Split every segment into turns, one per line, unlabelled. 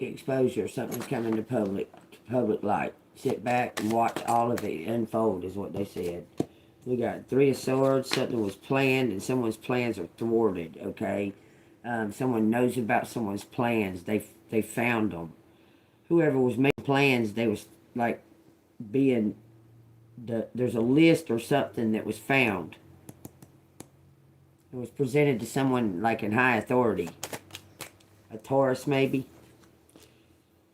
exposure, something's coming to public light. Sit back and watch all of it unfold is what they said. We got Three of Swords. Something was planned and someone's plans are thwarted, okay? Someone knows about someone's plans. They found them. Whoever was making plans, they was like being... there's a list or something that was found. It was presented to someone like in high authority. A Taurus maybe.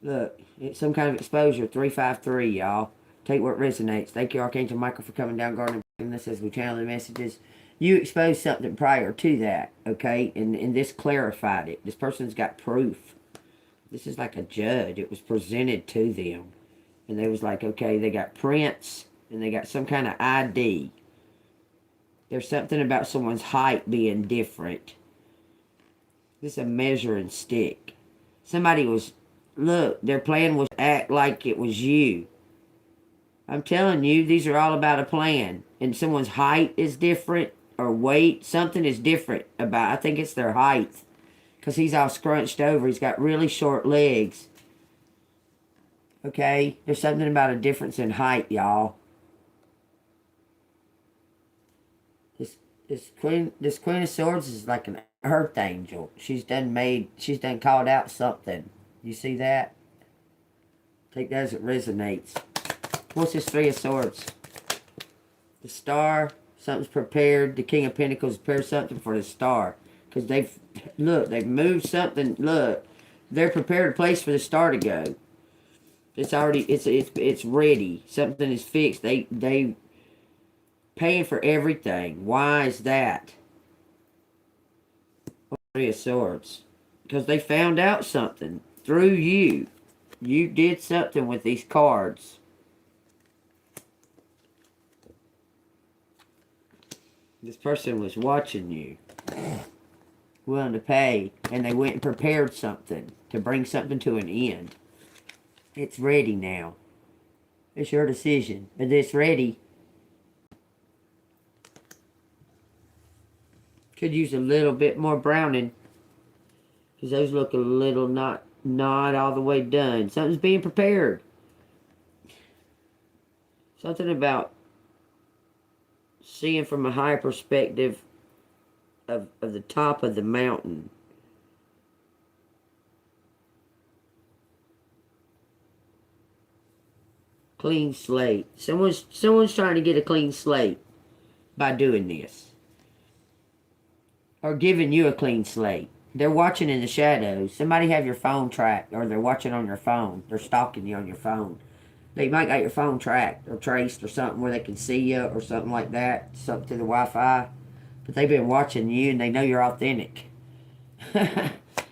Look, it's some kind of exposure. 353, y'all. Take what resonates. Thank you, Archangel Michael, for coming down, guarding this as we channel the messages. You exposed something prior to that, okay? And this clarified it. This person's got proof. This is like a judge. It was presented to them. And they was like, okay, they got prints and they got some kind of ID. There's something about someone's height being different. This is a measuring stick. Somebody was... Look, their plan was to act like it was you. I'm telling you, these are all about a plan. And someone's height is different, or weight. Something is different about, I think it's their height. Because he's all scrunched over. He's got really short legs. Okay? There's something about a difference in height, y'all. This Queen of Swords is like an earth angel. She's done called out something. You see that? Take that as it resonates. What's this Three of Swords? The Star. Something's prepared. The King of Pentacles prepared something for the Star. Because they've moved something. Look, they're prepared a place for the Star to go. It's already, it's ready. Something is fixed. They paying for everything. Why is that? Three of Swords. Because they found out something. Through you. You did something with these cards. This person was watching you. Willing to pay. And they went and prepared something. To bring something to an end. It's ready now. It's your decision. But it's ready. Could use a little bit more browning. Because those look a little not all the way done. Something's being prepared. Something about seeing from a higher perspective of the top of the mountain. Clean slate. Someone's trying to get a clean slate by doing this. Or giving you a clean slate. They're watching in the shadows. Somebody have your phone tracked, or they're watching on your phone. They're stalking you on your phone. They might got your phone tracked or traced or something where they can see you or something like that. Something to the Wi-Fi. But they've been watching you and they know you're authentic.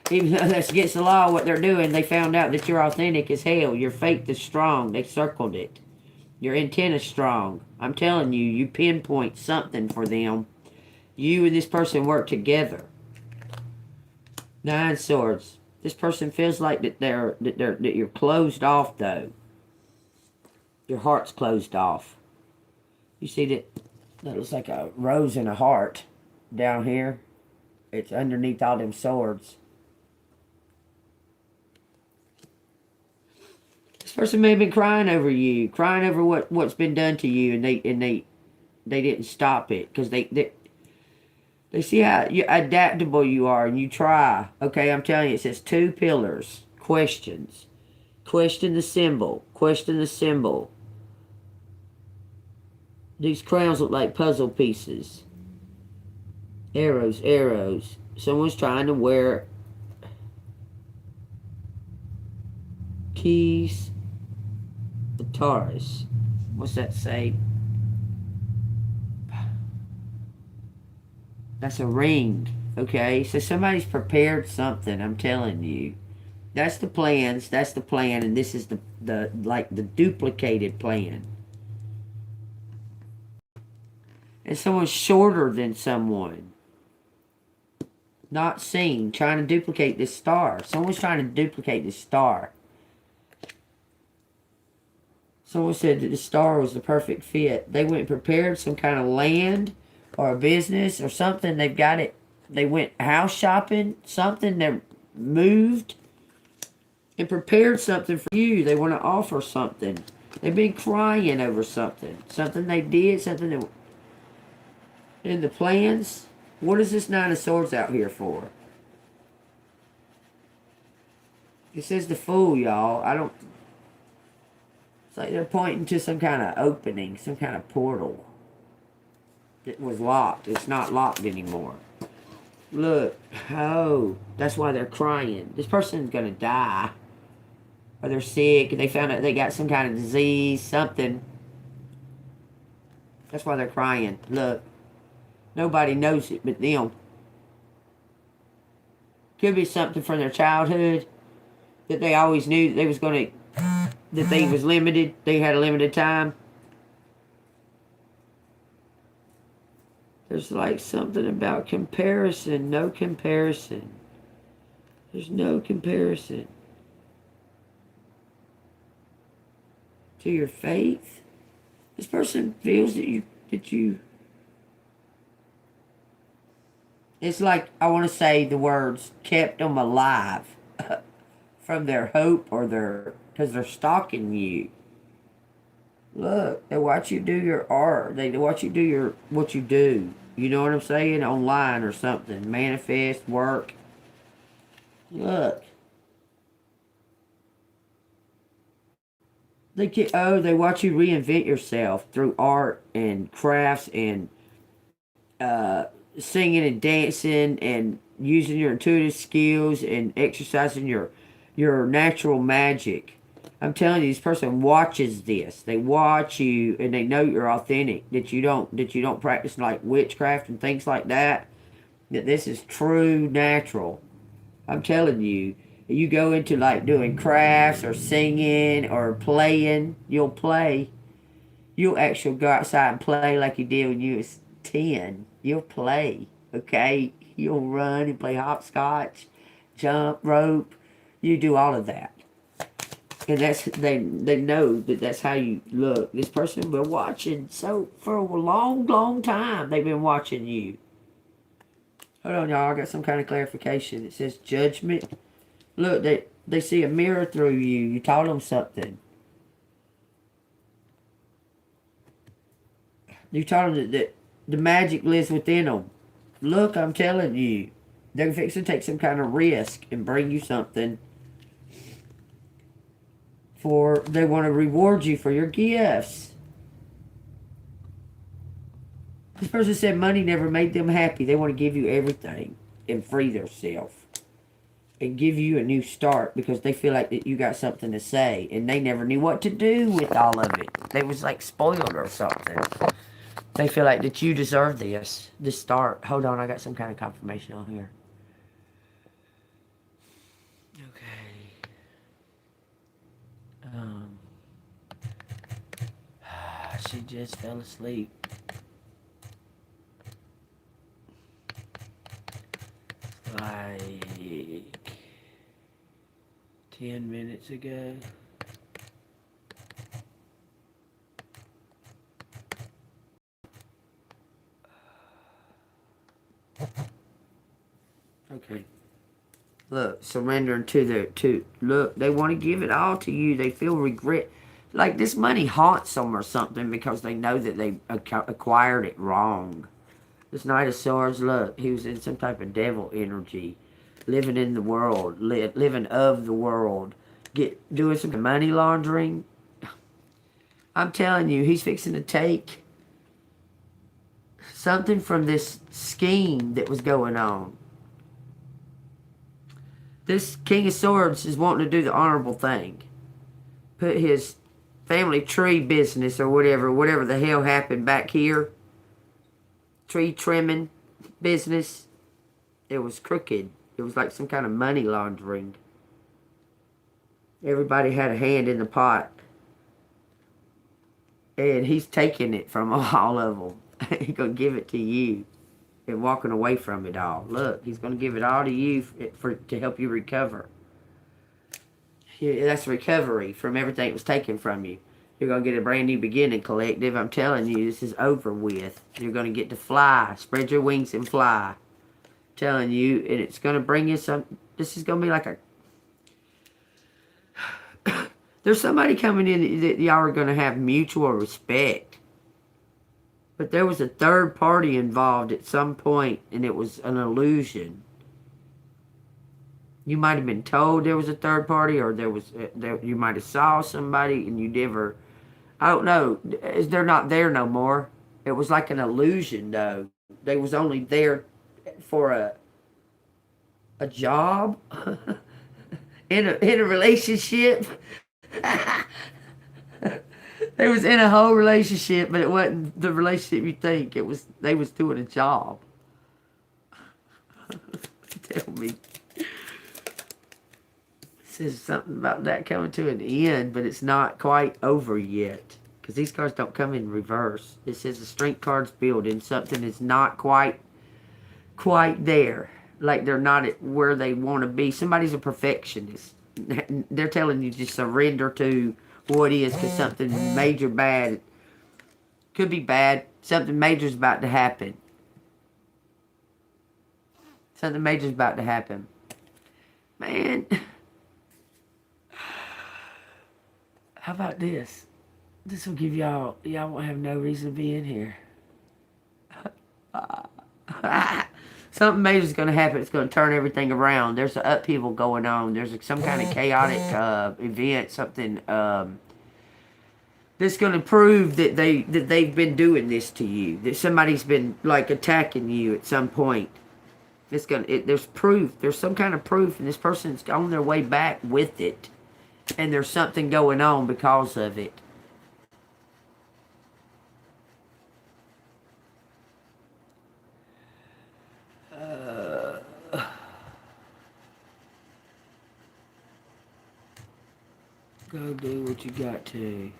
Even though that's against the law, what they're doing, they found out that you're authentic as hell. Your faith is strong. They circled it. Your intent is strong. I'm telling you, you pinpoint something for them. You and this person work together. Nine Swords. This person feels like that you're closed off though. Your heart's closed off. You see that looks like a rose and a heart down here. It's underneath all them swords. This person may have been crying over you, crying over what's been done to you, and they didn't stop it because they see how adaptable you are and you try. Okay, I'm telling you, it says two pillars. Questions. Question the symbol. Question the symbol. These crowns look like puzzle pieces. Arrows, arrows. Someone's trying to wear keys. The Taurus. What's that say? That's a ring, okay? So somebody's prepared something, I'm telling you. That's the plans, that's the plan, and this is the duplicated plan. And someone's shorter than someone. Not seen, trying to duplicate this star. Someone's trying to duplicate this star. Someone said that the star was the perfect fit. They went and prepared some kind of land or a business or something. They've got it. They went house shopping, something. They moved. and prepared something for you. They want to offer something. They've been crying over something. Something they did, something that in the plans. What is this Nine of Swords out here for? It says the Fool, y'all. I don't... It's like they're pointing to some kind of opening, some kind of portal. It was locked. It's not locked anymore. Look. Oh, that's why they're crying. This person's going to die. Or they're sick. They found out they got some kind of disease, something. That's why they're crying. Look. Nobody knows it but them. Could be something from their childhood that they always knew that they was going to, that they was limited. They had a limited time. There's like something about comparison. No comparison. There's no comparison. To your faith. This person feels that you it's like, I want to say the words, kept them alive from their hope or their, because they're stalking you. Look, they watch you do your art. They watch you do your, what you do. You know what I'm saying? Online or something. Manifest, work. Look. They watch you reinvent yourself through art and crafts and singing and dancing and using your intuitive skills and exercising your natural magic. I'm telling you, this person watches this. They watch you and they know you're authentic. That you don't practice like witchcraft and things like that. That this is true natural. I'm telling you. You go into like doing crafts or singing or playing. You'll play. You'll actually go outside and play like you did when you was 10. You'll play, okay? You'll run and play hopscotch, jump, rope. You do all of that. And that's, they know that that's how you look. This person been watching so for a long, long time. They've been watching you. Hold on, y'all. I got some kind of clarification. It says judgment. Look, they see a mirror through you. You taught them something. You taught them that the magic lives within them. Look, I'm telling you. They're fixing to take some kind of risk and bring you something. They want to reward you for your gifts. This person said money never made them happy. They want to give you everything and free themselves. And give you a new start because they feel like that you got something to say. And they never knew what to do with all of it. They was like spoiled or something. They feel like that you deserve this start. Hold on, I got some kind of confirmation on here. Okay. She just fell asleep. Like 10 minutes ago. Okay. Look, surrendering to look, they want to give it all to you. They feel regret. Like this money haunts them or something because they know that they acquired it wrong. This Knight of Swords, look, he was in some type of devil energy. Living in the world, living of the world. Doing some money laundering. I'm telling you, he's fixing to take something from this scheme that was going on. This King of Swords is wanting to do the honorable thing. Put his family tree business or whatever the hell happened back here. Tree trimming business. It was crooked. It was like some kind of money laundering. Everybody had a hand in the pot. And he's taking it from all of them. He's going to give it to you. And walking away from it all. Look, he's going to give it all to you to help you recover. Yeah, that's recovery from everything that was taken from you. You're going to get a brand new beginning, collective. I'm telling you, this is over with. You're going to get to fly. Spread your wings and fly. I'm telling you, and it's going to bring you some... This is going to be like a... There's somebody coming in that y'all are going to have mutual respect. But there was a third party involved at some point, and it was an illusion. You might have been told there was a third party, or you might have saw somebody and you never. I don't know. They're not there no more. It was like an illusion, though. They was only there for a job in a relationship. They was in a whole relationship, but it wasn't the relationship you think. It was they was doing a job. Tell me. It says something about that coming to an end, but it's not quite over yet. Because these cards don't come in reverse. It says the strength card's building. Something is not quite there. Like they're not at where they want to be. Somebody's a perfectionist. They're telling you just surrender to what is, because something major bad could be bad. Something major is about to happen. Something major is about to happen. Man, how about this? This will give y'all won't have no reason to be in here. Something major is going to happen. It's going to turn everything around. There's an upheaval going on. There's some kind of chaotic event, something that's going to prove that they've been doing this to you. That somebody's been like attacking you at some point. There's proof. There's some kind of proof, and this person's on their way back with it, and there's something going on because of it. Go do what you got to.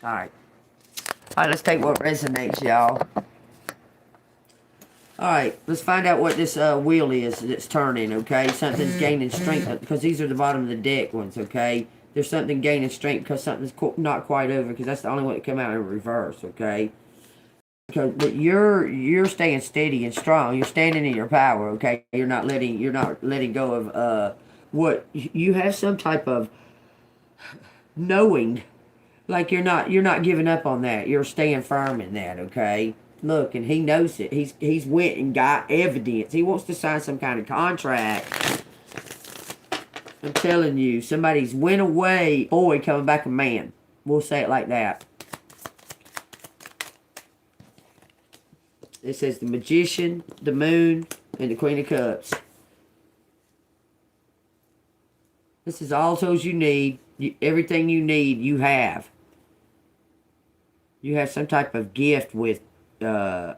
Alright, let's take what resonates, y'all. Alright, let's find out what this wheel is that's turning, okay? Something's gaining strength, because these are the bottom of the deck ones, okay? There's something gaining strength because something's not quite over, because that's the only way to come out in reverse, okay? But you're staying steady and strong. You're standing in your power, okay? You're not letting go of what you have, some type of knowing. Like you're not giving up on that. You're staying firm in that, okay? Look, and he knows it. He's went and got evidence. He wants to sign some kind of contract. I'm telling you, somebody's went away, boy, coming back a man. We'll say it like that. It says the Magician, the Moon, and the Queen of Cups. This is all tools you need. Everything you need, you have. You have some type of gift with, looks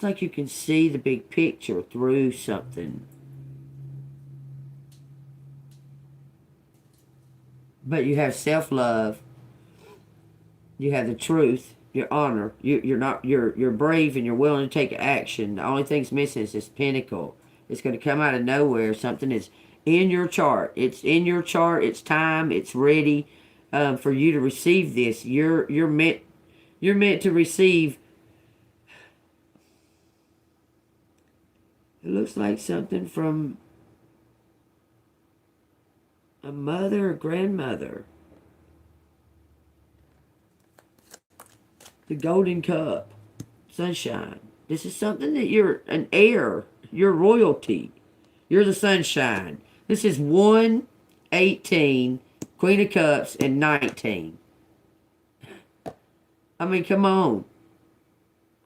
like you can see the big picture through something. But you have self-love. You have the truth, your honor. You're brave and you're willing to take action. The only thing's missing is this Pentacle. It's going to come out of nowhere. Something is in your chart. It's in your chart. It's time. It's ready for you to receive this. You're meant to receive. It looks like something from a mother or grandmother. The Golden Cup. Sunshine. This is something that you're an heir. You're royalty. You're the sunshine. This is 1, 18, Queen of Cups, and 19. I mean, come on.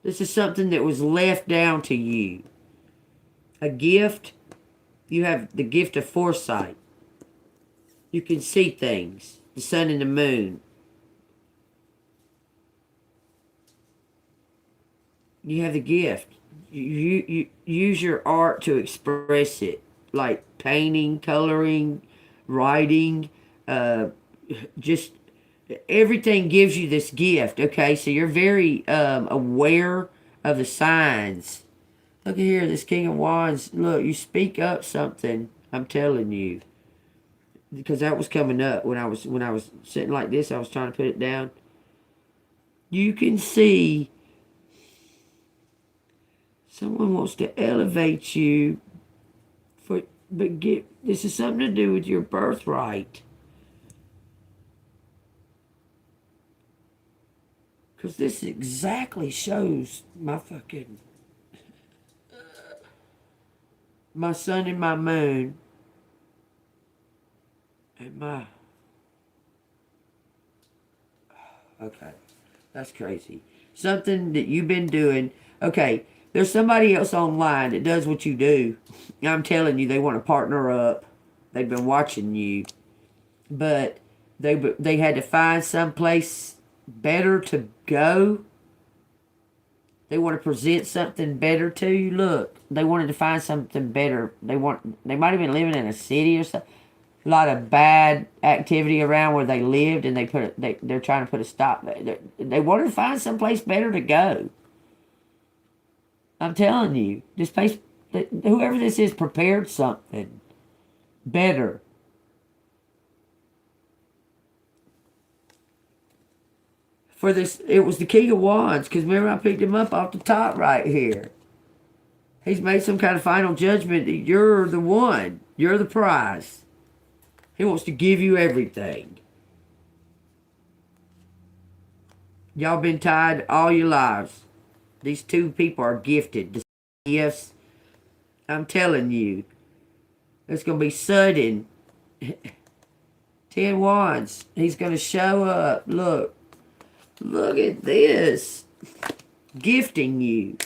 This is something that was left down to you. A gift. You have the gift of foresight. You can see things. The sun and the moon. You have the gift. You use your art to express it. Like painting, coloring, writing. Just everything gives you this gift. Okay, so you're very aware of the signs. Look at here, this King of Wands. Look, you speak up something. I'm telling you. because that was coming up when I was sitting like this. I was trying to put it down. You can see someone wants to elevate you but this is something to do with your birthright. Because this exactly shows my sun and my moon and my... Okay, that's crazy. Something that you've been doing. Okay, there's somebody else online that does what you do. I'm telling you, they want to partner up. They've been watching you. But they had to find someplace better to go. They want to present something better to you. Look, they wanted to find something better. They might have been living in a city or something. A lot of bad activity around where they lived, and they're trying to put a stop. They wanted to find someplace better to go. I'm telling you, this place, whoever this is, prepared something better. For this, it was the King of Wands, because remember I picked him up off the top right here. He's made some kind of final judgment that you're the one. You're the prize. He wants to give you everything. Y'all been tied all your lives. These two people are gifted. The gifts, I'm telling you, it's going to be sudden. 10 Wands. He's going to show up. Look. Look at this. Gifting you.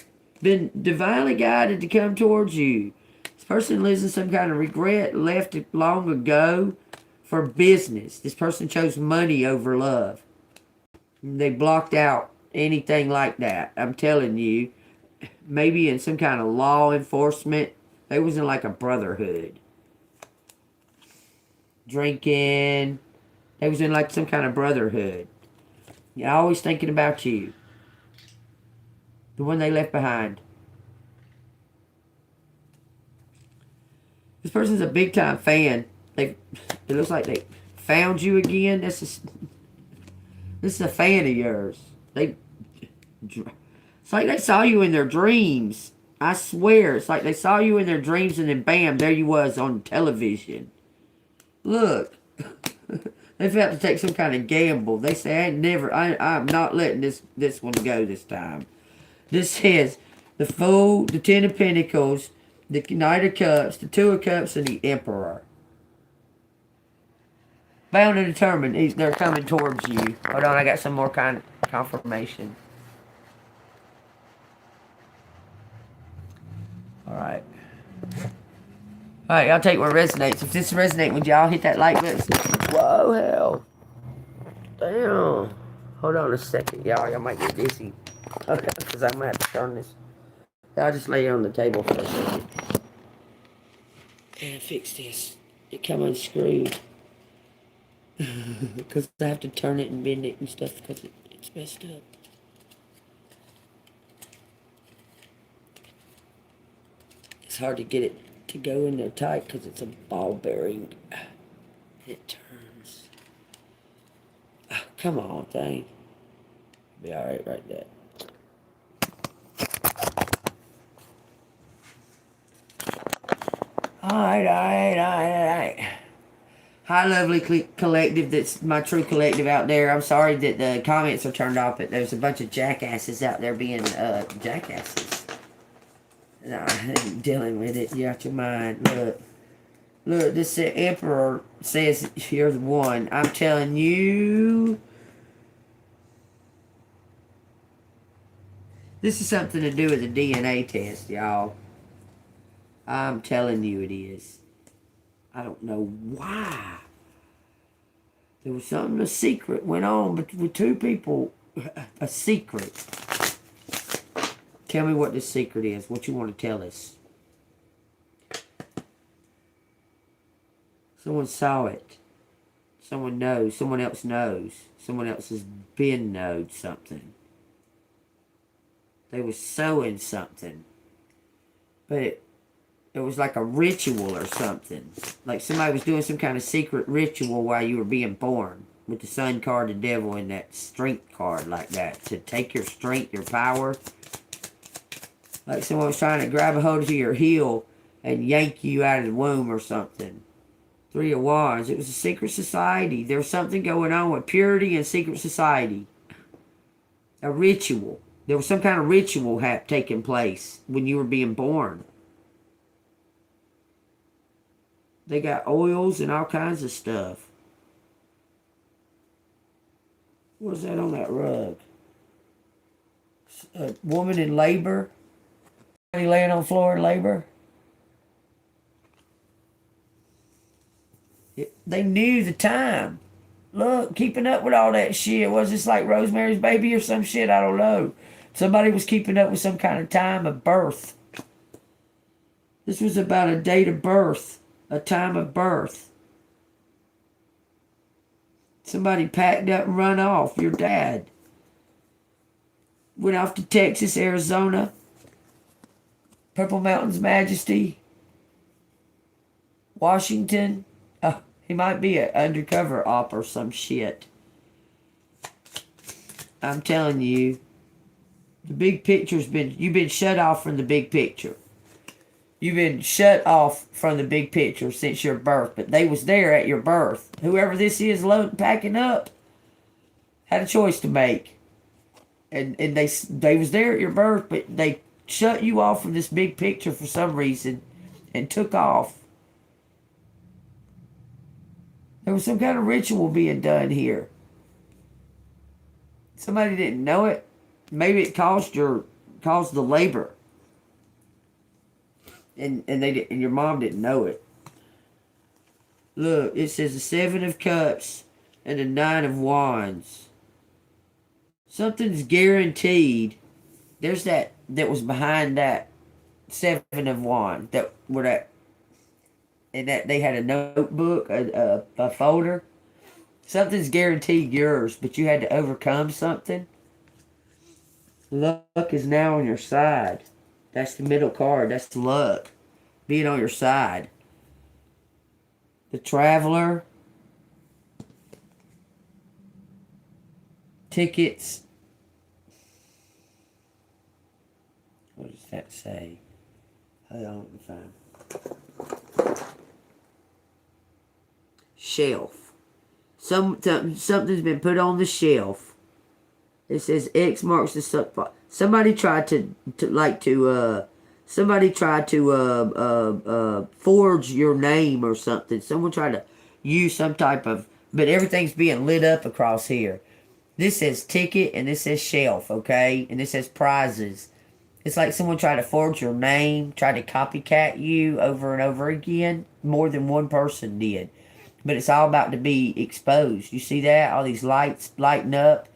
Been divinely guided to come towards you. This person lives in some kind of regret, left it long ago for business. This person chose money over love. They blocked out anything like that. I'm telling you. Maybe in some kind of law enforcement. They was in like a brotherhood. Drinking. They was in like some kind of brotherhood. You're always thinking about you. The one they left behind. This person's a big time fan. It looks like they found you again. This is a fan of yours. It's like they saw you in their dreams. I swear, it's like they saw you in their dreams and then bam, there you was on television. Look. They've had to take some kind of gamble. They say, I'm not letting this one go this time. This says the Fool, the Ten of Pentacles, the Knight of Cups, the Two of Cups, and the Emperor. Bound and determined, they're coming towards you. Hold on, I got some more kind of confirmation. Alright. Alright, y'all take what resonates. If this resonates with y'all, hit that like button. Whoa, hell. Damn. Hold on a second, y'all. Y'all might get dizzy. Okay, because I'm going to have to turn this. I'll just lay it on the table for a second. And fix this. It come unscrewed. Because I have to turn it and bend it and stuff because it's messed up. It's hard to get it to go in there tight because it's a ball bearing. It turns. Oh, come on, thing. Be alright right there. Alright. Hi, lovely collective. That's my true collective out there. I'm sorry that the comments are turned off, but there's a bunch of jackasses out there being jackasses. No, I ain't dealing with it. You're out your mind. Look, this Emperor says you're the one. I'm telling you. This is something to do with a DNA test, y'all. I'm telling you it is. I don't know why. There was something, a secret went on with two people. A secret. Tell me what this secret is. What you want to tell us. Someone saw it. Someone knows. Someone else knows. Someone else has been knowed something. They were sowing something. But It was like a ritual or something. Like somebody was doing some kind of secret ritual while you were being born. With the sun card, the devil, and that strength card like that. To take your strength, your power. Like someone was trying to grab a hold of your heel and yank you out of the womb or something. Three of Wands. It was a secret society. There was something going on with purity and secret society. A ritual. There was some kind of ritual taking place when you were being born. They got oils and all kinds of stuff. What's that on that rug? A woman in labor? Somebody laying on the floor in labor? They knew the time. Look, keeping up with all that shit. Was this like Rosemary's Baby or some shit? I don't know. Somebody was keeping up with some kind of time of birth. This was about a date of birth. A time of birth. Somebody packed up and run off. Your dad. Went off to Texas, Arizona. Purple Mountain's Majesty. Washington. Oh, he might be an undercover op or some shit. I'm telling you. The big picture's been... You've been shut off from the big picture. You've been shut off from the big picture since your birth. But they was there at your birth. Whoever this is packing up had a choice to make. And they was there at your birth, but they shut you off from this big picture for some reason and took off. There was some kind of ritual being done here. Somebody didn't know it. Maybe it caused the labor. And your mom didn't know it. Look, it says the 7 of Cups and the 9 of Wands. Something's guaranteed. There's that was behind that 7 of Wands. And that they had a notebook, a folder. Something's guaranteed yours, but you had to overcome something. Luck is now on your side. That's the middle card. That's luck. Being on your side. The Traveler. Tickets. What does that say? Hold on, let me find. Shelf. Something's been put on the shelf. It says X marks the spot. Somebody tried to forge your name or something. Someone tried to use some type of, but everything's being lit up across here. This says ticket and this says shelf, okay? And this says prizes. It's like someone tried to forge your name, tried to copycat you over and over again. More than one person did. But it's all about to be exposed. You see that? All these lights lighting up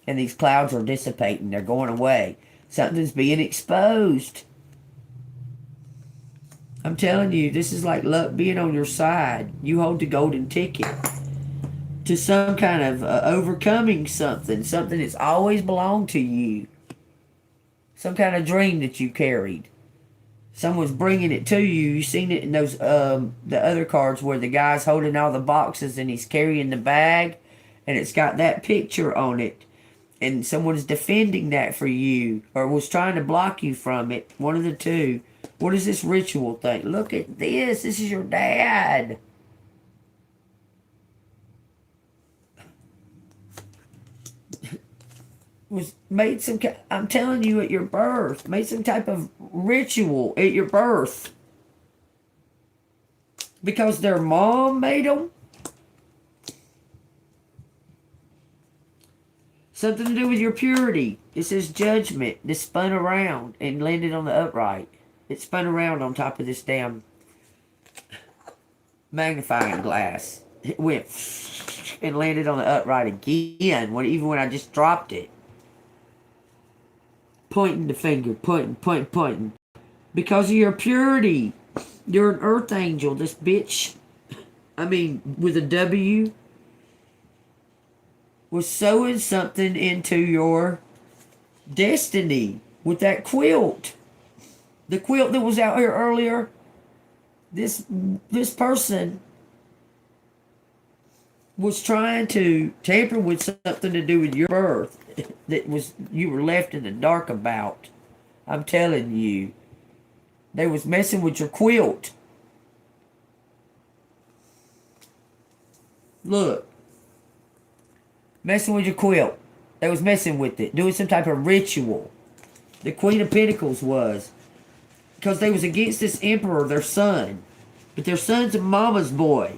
and these clouds are dissipating. They're going away. Something's being exposed. I'm telling you, this is like luck being on your side. You hold the golden ticket to some kind of overcoming something. Something that's always belonged to you. Some kind of dream that you carried. Someone's bringing it to you. You've seen it in those the other cards where the guy's holding all the boxes and he's carrying the bag. And it's got that picture on it. And someone's defending that for you. Or was trying to block you from it. One of the two. What is this ritual thing? Look at this. This is your dad. I'm telling you, at your birth. Made some type of ritual at your birth. Because their mom made them. Something to do with your purity. It says judgment. This spun around and landed on the upright. It spun around on top of this damn magnifying glass. It went and landed on the upright again. Even when I just dropped it. Pointing the finger. Pointing. Because of your purity. You're an earth angel. This bitch. I mean, with a W. Was sewing something into your destiny with that quilt. The quilt that was out here earlier This person was trying to tamper with something to do with your birth that was you were left in the dark about. I'm telling you. They was messing with your quilt. Look. Messing with your quilt. They was messing with it. Doing some type of ritual. The Queen of Pentacles was. Because they was against this emperor, their son. But their son's a mama's boy.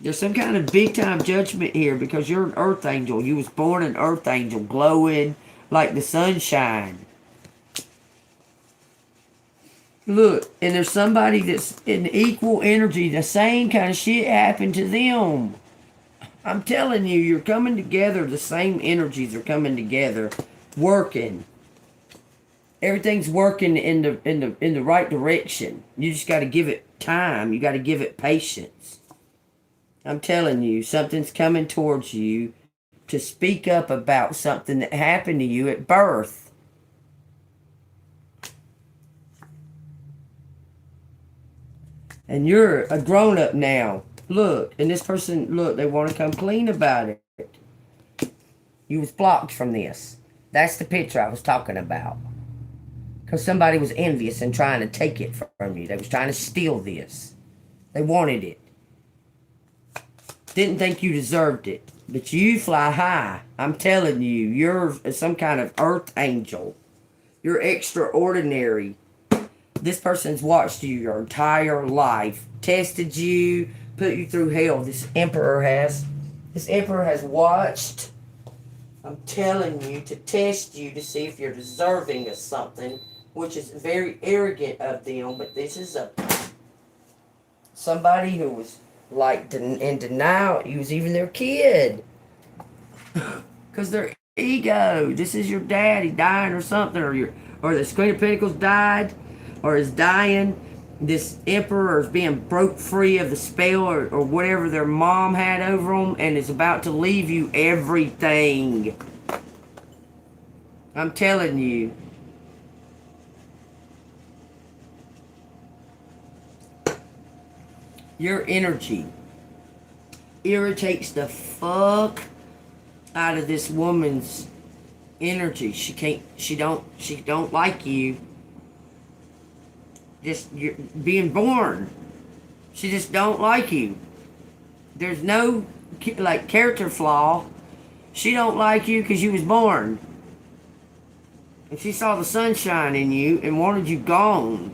There's some kind of big time judgment here because you're an earth angel. You was born an earth angel, glowing like the sunshine. Look, and there's somebody that's in equal energy. The same kind of shit happened to them. I'm telling you, you're coming together. The same energies are coming together, working. Everything's working in the right direction. You just got to give it time. You got to give it patience. I'm telling you, something's coming towards you to speak up about something that happened to you at birth. And you're a grown-up now. Look, and this person, look, they want to come clean about it. You was blocked from this. That's the picture I was talking about. Because somebody was envious and trying to take it from you. They was trying to steal this. They wanted it. Didn't think you deserved it. But you fly high. I'm telling you, you're some kind of earth angel. You're extraordinary. This person's watched you your entire life. Tested you. Put you through hell. This emperor has. This emperor has watched. I'm telling you, to test you to see if you're deserving of something. Which is very arrogant of them. But this is somebody who was like in denial. He was even their kid. Because their ego. This is your daddy dying or something. Or the Queen of Pentacles died. Or is dying. This emperor is being broke free of the spell or whatever their mom had over them. And is about to leave you everything. I'm telling you. Your energy irritates the fuck out of this woman's energy. She don't like you. Just you're being born. She just don't like you. There's no like character flaw. She don't like you because you was born. And she saw the sunshine in you and wanted you gone.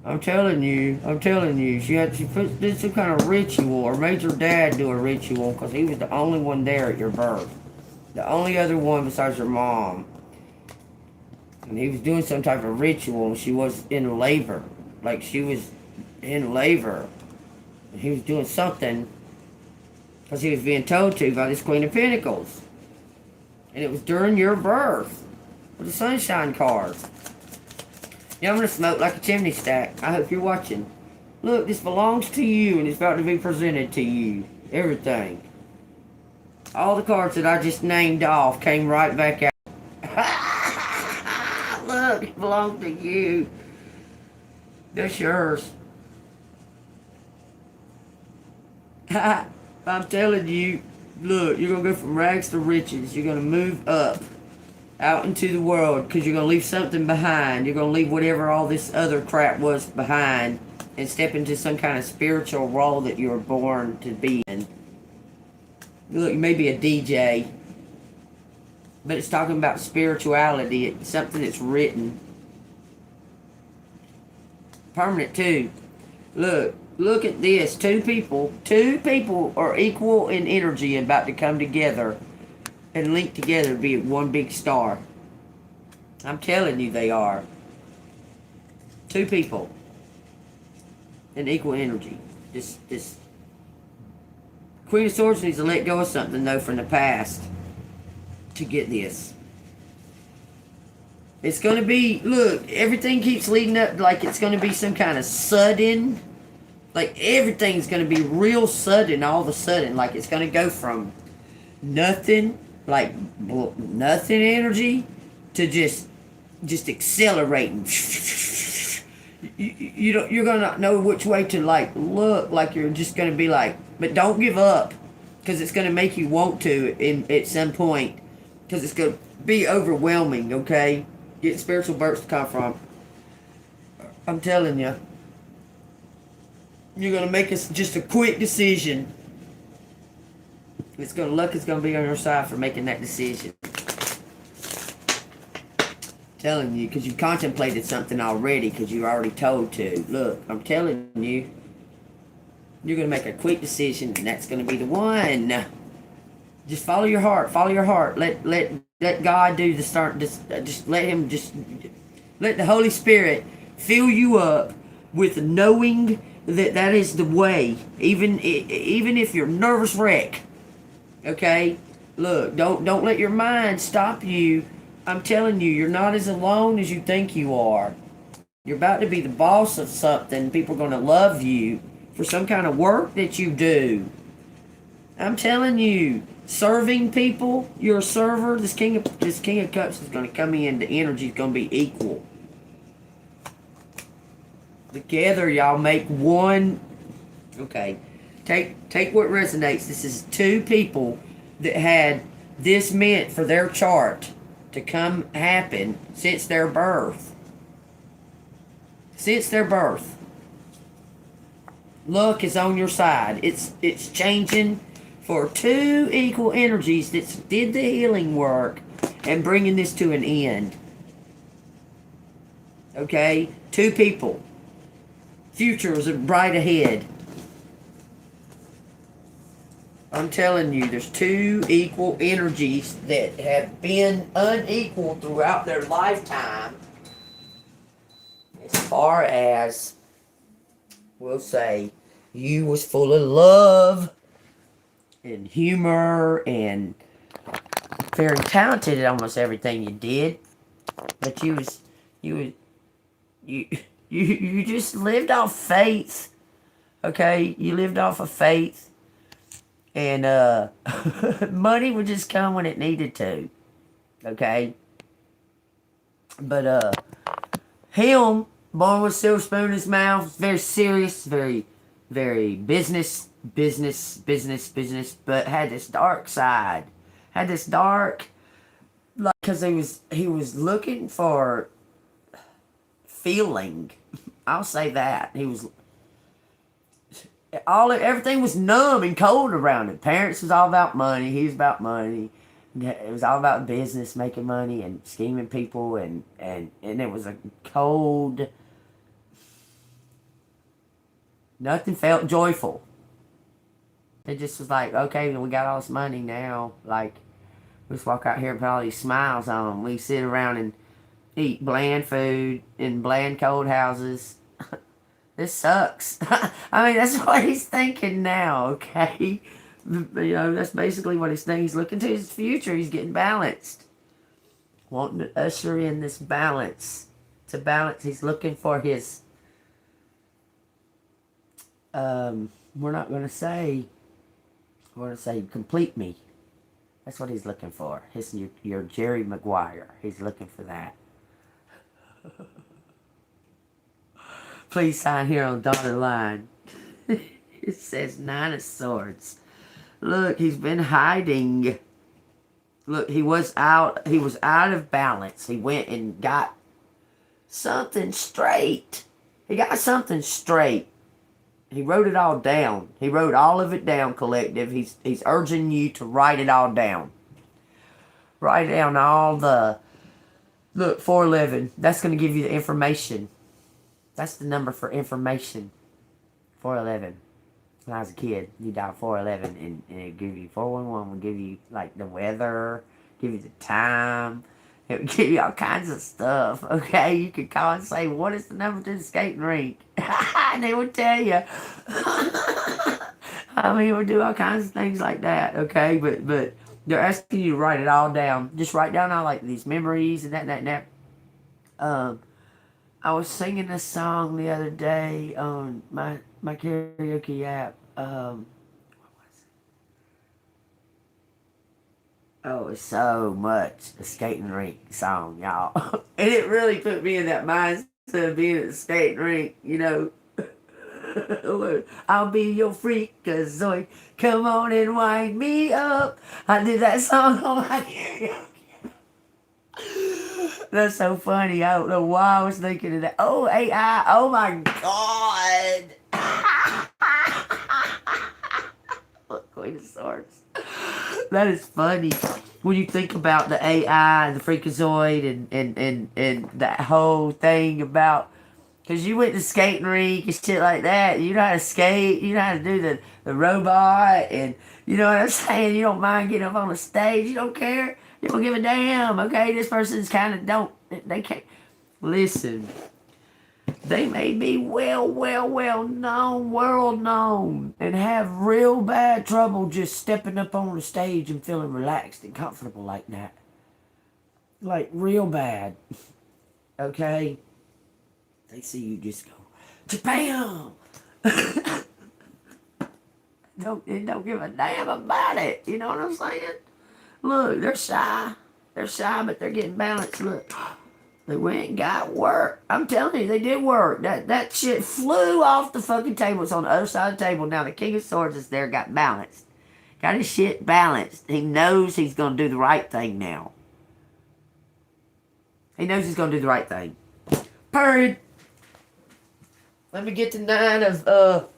I'm telling you. She did some kind of ritual, or made your dad do a ritual, because he was the only one there at your birth. The only other one besides your mom. And he was doing some type of ritual, and she was in labor. Like, she was in labor. And he was doing something, because he was being told to by this Queen of Pentacles. And it was during your birth, with the sunshine card. Yeah, I'm going to smoke like a chimney stack. I hope you're watching. Look, this belongs to you, and it's about to be presented to you. Everything. All the cards that I just named off came right back out. Look, it belongs to you. That's yours. I'm telling you, look, you're going to go from rags to riches. You're going to move up. Out into the world, because you're going to leave something behind. You're going to leave whatever all this other crap was behind and step into some kind of spiritual role that you were born to be in. Look, you may be a DJ, but it's talking about spirituality. It's something that's written. Permanent too. Look at this. Two people are equal in energy and about to come together and link together to be one big star. I'm telling you they are. Two people in equal energy. This Queen of Swords needs to let go of something though from the past to get this. It's going to be, look, everything keeps leading up like it's going to be some kind of sudden, like everything's going to be real sudden all of a sudden. Like it's going to go from nothing, like nothing energy, to just just accelerating. You're gonna not know which way to like look. Like you're just gonna be like, but don't give up, because it's gonna make you want to at some point, because it's gonna be overwhelming. Okay, get spiritual births to come from. I'm telling you, you're gonna make us just a quick decision. Luck is gonna be on your side for making that decision. Telling you, because you contemplated something already, because you were already told to. Look, I'm telling you, you're gonna make a quick decision, and that's gonna be the one. Just follow your heart. Follow your heart. Let God do the start. Just let Him. Just let the Holy Spirit fill you up with knowing that is the way. Even if you're a nervous wreck. Okay, look, don't let your mind stop you. I'm telling you, you're not as alone as you think you are. You're about to be the boss of something. People are going to love you for some kind of work that you do. I'm telling you, serving people, you're a server. This King of Cups is going to come in. The energy is going to be equal. Together, y'all make one. Okay. Take what resonates. This is two people that had this meant for their chart to come happen since their birth. Since their birth. Luck is on your side. It's changing for two equal energies that did the healing work and bringing this to an end. Okay? Two people. Futures are bright ahead. I'm telling you, there's two equal energies that have been unequal throughout their lifetime. As far as, we'll say, you was full of love and humor and very talented at almost everything you did. But you just lived off faith. Okay? You lived off of faith. And money would just come when it needed to. Okay? But him, born with a silver spoon in his mouth, very serious, very, very business, but had this dark side. Had this dark, like, because he was looking for feeling. I'll say that. Everything was numb and cold around him. Parents was all about money. He was about money. It was all about business, making money and scheming people, and it was a cold. Nothing felt joyful. It just was like, okay, we got all this money now. Like, we just walk out here and put all these smiles on. We sit around and eat bland food in bland cold houses. This sucks. I mean, that's what he's thinking now, okay? You know, that's basically what he's thinking. He's looking to his future. He's getting balanced. Wanting to usher in this balance. To balance, he's looking for his... we're not going to say... We're going to say, complete me. That's what he's looking for. Your Jerry Maguire. He's looking for that. Please sign here on dotted line. It says 9 of Swords. Look, he's been hiding. Look, he was out of balance. He went and got something straight. He got something straight. He wrote it all down. He wrote all of it down, collective. He's urging you to write it all down. Write down all the... Look, 411. That's going to give you the information. That's the number for information. 411. When I was a kid, you dial 411 and it give you 411 would give you like the weather, give you the time. It would give you all kinds of stuff. Okay, you could call and say, "What is the number to the skating rink?" And they would tell you. I mean, it would do all kinds of things like that. Okay, but they're asking you to write it all down. Just write down all like these memories and that. I was singing this song the other day on my karaoke app. What was Oh, it's so much a skating rink song, y'all. And it really put me in that mindset of being at the skating rink, you know. I'll be your freakazoid. Come on and wind me up. I did that song on my karaoke. That's so funny. I don't know why I was thinking of that. Oh, AI. Oh my God. Look, Queen of Swords. That is funny. When you think about the AI and the freakazoid and that whole thing about, because you went to skating rink and shit like that. You know how to skate. You know how to do the robot. And you know what I'm saying? You don't mind getting up on the stage. You don't care. You don't give a damn. Okay, this person's kind of don't. They can't. Listen. They may be well known, world known, and have real bad trouble just stepping up on the stage and feeling relaxed and comfortable like that. Like, real bad. Okay? They see you just go, JEANBEAN! They don't give a damn about it. You know what I'm saying? Look, they're shy. They're shy, but they're getting balanced. Look. They went and got work. I'm telling you, they did work. That shit flew off the fucking table. It's on the other side of the table. Now the King of Swords is there, got balanced. Got his shit balanced. He knows he's going to do the right thing now. He knows he's going to do the right thing. Period. Let me get the 9 of,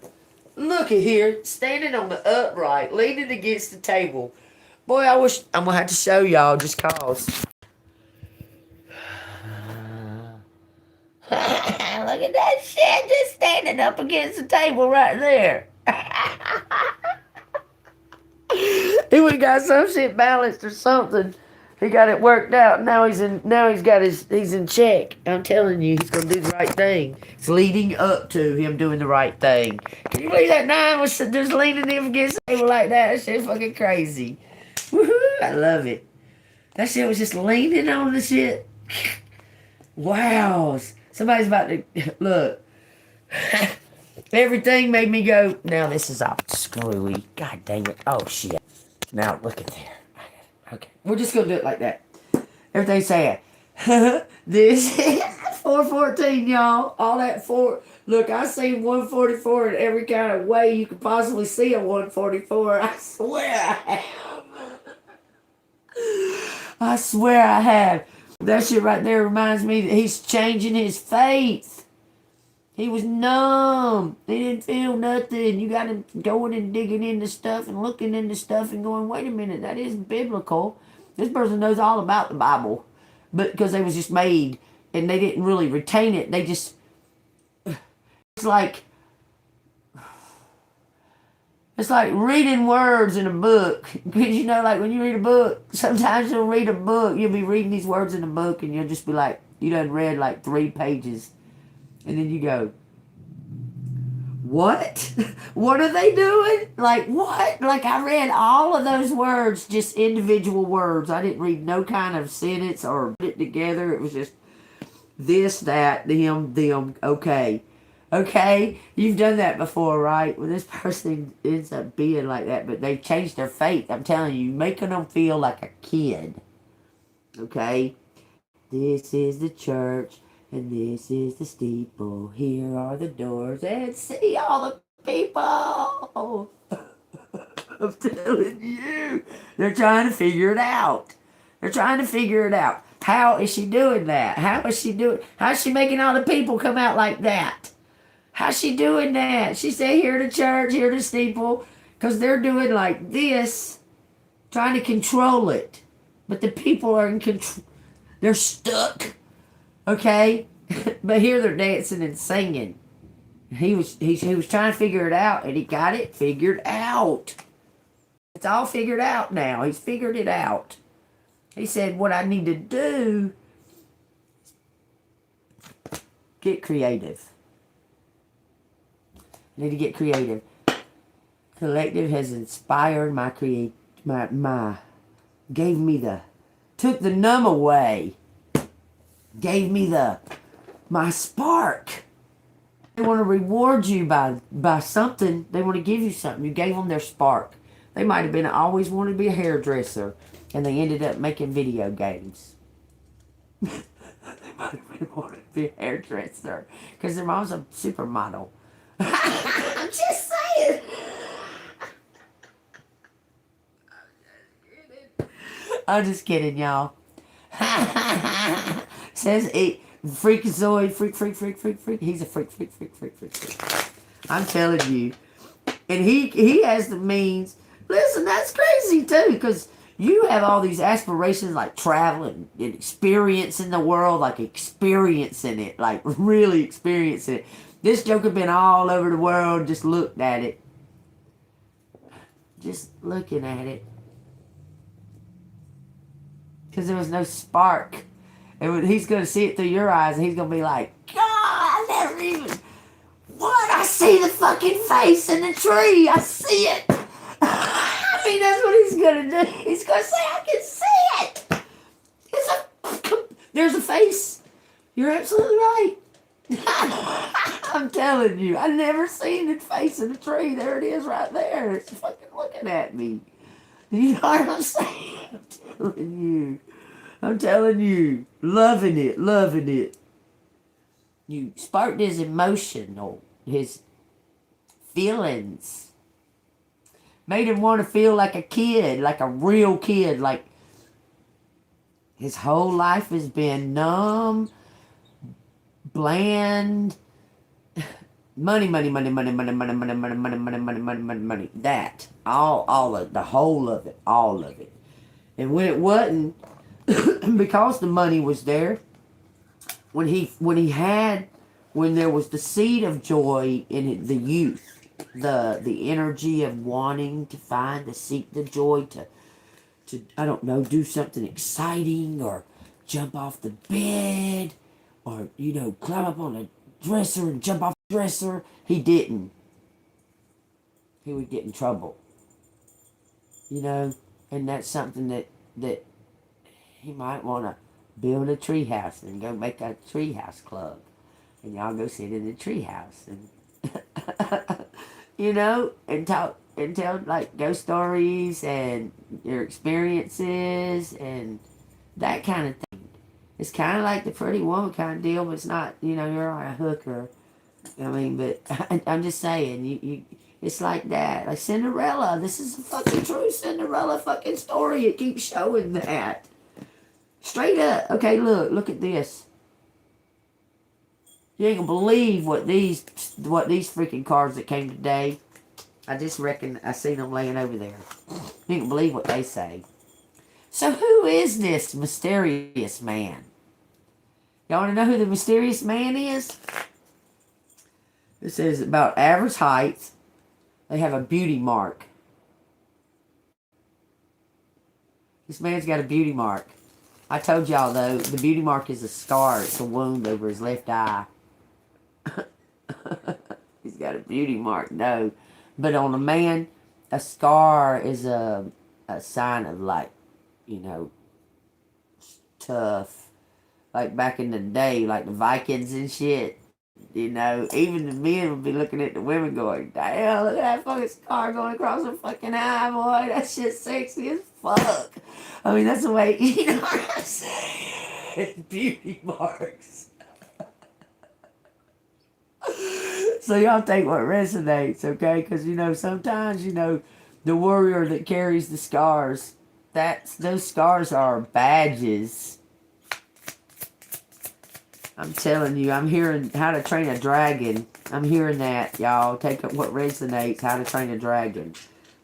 look at here. Standing on the upright, leaning against the table. Boy, I wish, I'm going to have to show y'all just cause. Look at that shit just standing up against the table right there. He would got some shit balanced or something. He got it worked out. Now he's in check. I'm telling you, he's gonna do the right thing. It's leading up to him doing the right thing. Can you believe that 9 was just leaning him against the table like that? That shit's fucking crazy. Woohoo! I love it. That shit was just leaning on the shit. Wow. Somebody's about to look. Everything made me go, now this is all screwy. God dang it. Oh shit. Now look at there. Okay. We're just gonna do it like that. Everything saying. This is 414, y'all. All that 4. Look, I seen 144 in every kind of way you could possibly see a 144. I swear I have. I swear I have. That shit right there reminds me that he's changing his faith. He was numb. He didn't feel nothing. You got him going and digging into stuff and looking into stuff and going, wait a minute, that isn't biblical. This person knows all about the Bible. But because they was just made and they didn't really retain it. They just, it's like reading words in a book. Because, you know, like when you read a book, sometimes you'll read a book, you'll be reading these words in a book, and you'll just be like, you done read like 3 pages. And then you go, what? What are they doing? Like, what? Like, I read all of those words, just individual words. I didn't read no kind of sentence or put it together. It was just this, that, them, okay. Okay, you've done that before, right? When this person ends up being like that, but they've changed their faith. I'm telling you, making them feel like a kid. Okay? This is the church, and this is the steeple. Here are the doors, and see all the people. I'm telling you. They're trying to figure it out. They're trying to figure it out. How is she doing that? How's she making all the people come out like that? How's she doing that? She said, here to church, here to steeple. Because they're doing like this, trying to control it. But the people are in control. They're stuck. Okay? But here they're dancing and singing. He was trying to figure it out, and he got it figured out. It's all figured out now. He's figured it out. He said, what I need to do is get creative. Need to get creative. Collective has inspired took the numb away. Gave me my spark. They want to reward you by something. They want to give you something. You gave them their spark. They might have always wanted to be a hairdresser. and they ended up making video games. They might have been wanting to be a hairdresser because their mom's a supermodel. I'm just saying. I'm just kidding, y'all. Says he freakazoid, freak. He's a freak. I'm telling you. And he has the means. Listen, that's crazy too, because you have all these aspirations like traveling and experiencing the world, like experiencing it, like really experiencing it. This joker been all over the world, just looked at it. Just looking at it. Because there was no spark. And he's going to see it through your eyes, and he's going to be like, God, I never even... What? I see the fucking face in the tree. I see it. I mean, that's what he's going to do. He's going to say, I can see it. There's a face. You're absolutely right. I'm telling you, I never seen the face in the tree. There it is right there. It's fucking looking at me. You know what I'm saying? I'm telling you. Loving it. You sparked his emotional, his feelings. Made him want to feel like a kid, like a real kid. Like his whole life has been numb, bland, money. That. All of it, the whole of it, all of it. And when it wasn't, because the money was there, when there was the seed of joy in the youth, the energy of wanting to find, to seek the joy, to I don't know, do something exciting, or jump off the bed, or, you know, climb up on a dresser and jump off the dresser. He didn't. He would get in trouble. You know, and that's something that he might want to build a tree house and go make a tree house club. And y'all go sit in the tree house and, you know, and talk and tell like ghost stories and your experiences and that kind of thing. It's kind of like the Pretty Woman kind of deal, but it's not, you know, you're on a hooker. I mean, but I'm just saying, you it's like that. Like Cinderella. This is a fucking true Cinderella fucking story. It keeps showing that. Straight up. Okay, look at this. You ain't gonna believe what these freaking cards that came today. I just reckon I seen them laying over there. You ain't gonna believe what they say. So who is this mysterious man? Y'all wanna know who the mysterious man is? This is about average height. They have a beauty mark. This man's got a beauty mark. I told y'all, though, the beauty mark is a scar. It's a wound over his left eye. He's got a beauty mark, no. But on a man, a scar is a sign of, like, you know, tough. Like back in the day, like the Vikings and shit. You know, even the men would be looking at the women going, damn, look at that fucking scar going across her fucking eye, boy. That shit's sexy as fuck. I mean, that's the way, you know what I'm saying? Beauty marks. So y'all take what resonates, okay? Because, you know, sometimes, you know, the warrior that carries the scars, those scars are badges. I'm telling you, I'm hearing How to Train a Dragon. I'm hearing that, y'all. Take up what resonates, How to Train a Dragon.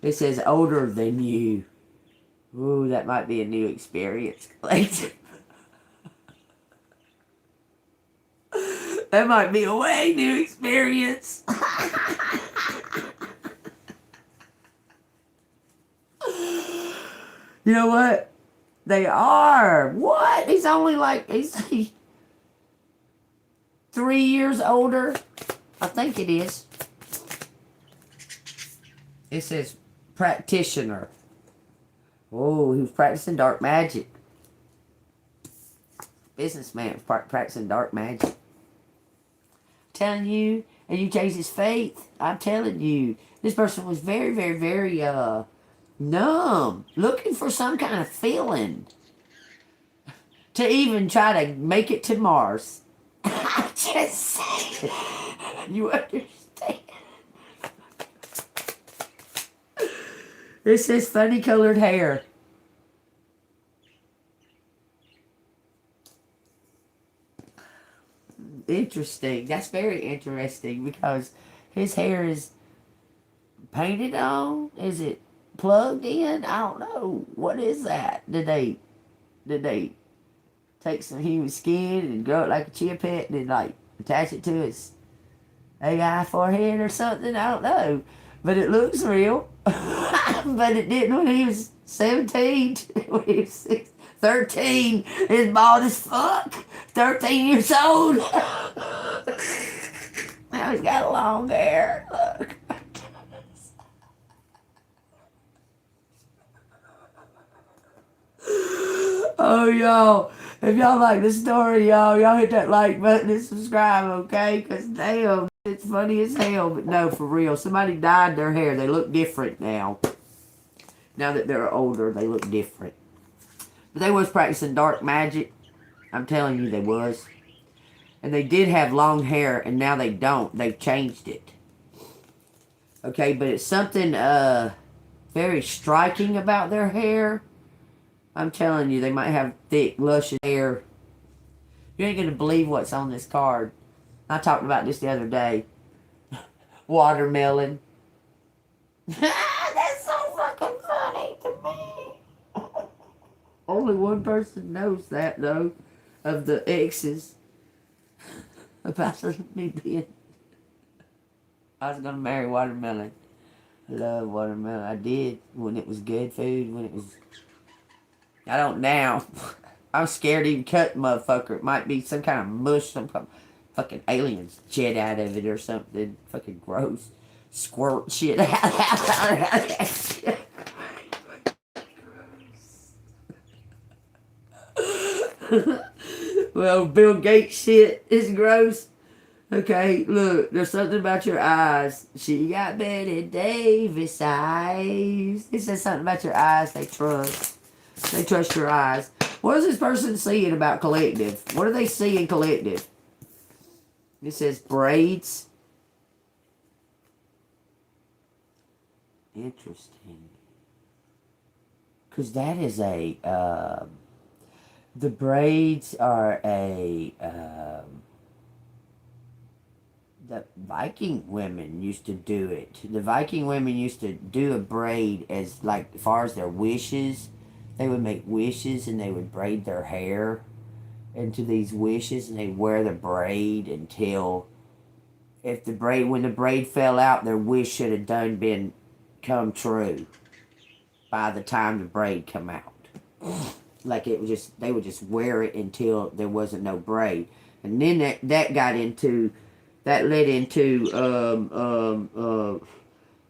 It says older than you. Ooh, that might be a new experience. That might be a way new experience. You know what? They are. What? He's only like, he's 3 years older. I think it is. It says practitioner. Oh, he was practicing dark magic. Businessman practicing dark magic. I'm telling you, and you changed his faith. I'm telling you. This person was very, very, very numb, looking for some kind of feeling to even try to make it to Mars. I just said, you understand? It says funny colored hair. Interesting. That's very interesting because his hair is painted on. Is it plugged in? I don't know. What is that? Did they take some human skin and grow it like a chia pet and then like attach it to his AI forehead or something? I don't know. But it looks real. But it didn't when he was 17. When he was 13. He's bald as fuck. 13 years old. Now he's got long hair. Look. Oh, y'all. If y'all like this story, y'all hit that like button and subscribe, okay? Because damn, it's funny as hell. But no, for real. Somebody dyed their hair. They look different now. Now that they're older, they look different. But they was practicing dark magic. I'm telling you, they was. And they did have long hair, and now they don't. They've changed it. Okay, but it's something very striking about their hair. I'm telling you, they might have thick, luscious hair. You ain't going to believe what's on this card. I talked about this the other day. Watermelon. That's so fucking funny to me. Only one person knows that, though, of the exes. About me being... I was going to marry watermelon. I love watermelon. I did when it was good food, when it was... I don't now. I'm scared to even cut motherfucker. It might be some kind of mush, some kind of fucking aliens jet out of it or something. Fucking gross. Squirt shit out of that shit. Well, Bill Gates shit is gross. Okay, look, there's something about your eyes. She got Betty Davis eyes. It says something about your eyes they trust. They trust your eyes. What is this person seeing about collective? What do they see in collective? It says braids. Interesting. Because that is a... the braids are a... the Viking women used to do it. The Viking women used to do a braid as far as their wishes. They would make wishes and they would braid their hair into these wishes and they'd wear the braid until when the braid fell out, their wish should have been come true by the time the braid come out. Like it was just, they would just wear it until there wasn't no braid. And then that led into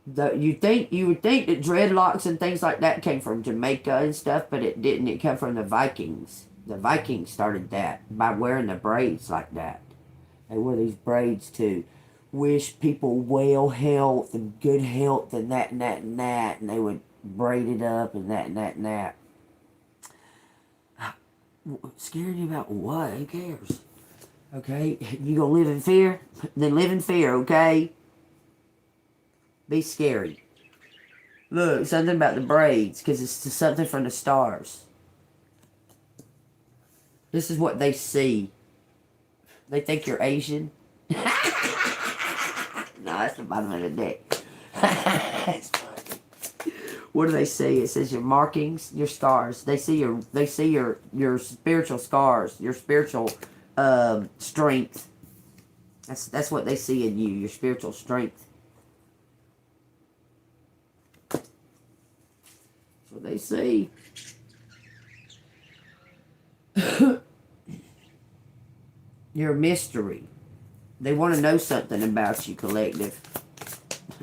you would think that dreadlocks and things like that came from Jamaica and stuff, but it didn't. It came from the Vikings. The Vikings started that by wearing the braids like that. They wear these braids to wish people well health and good health and that and that and that, and they would braid it up and that and that and that. Scared you about what? Who cares? Okay, you gonna live in fear? Then live in fear, okay? Be scary. Look, something about the braids, because it's something from the stars. This is what they see. They think you're Asian. No, that's the bottom of the deck. What do they see? It says your markings, your scars. They see your spiritual scars, your spiritual strength. That's what they see in you, your spiritual strength. That's what they see. You're a mystery. They want to know something about you, collective.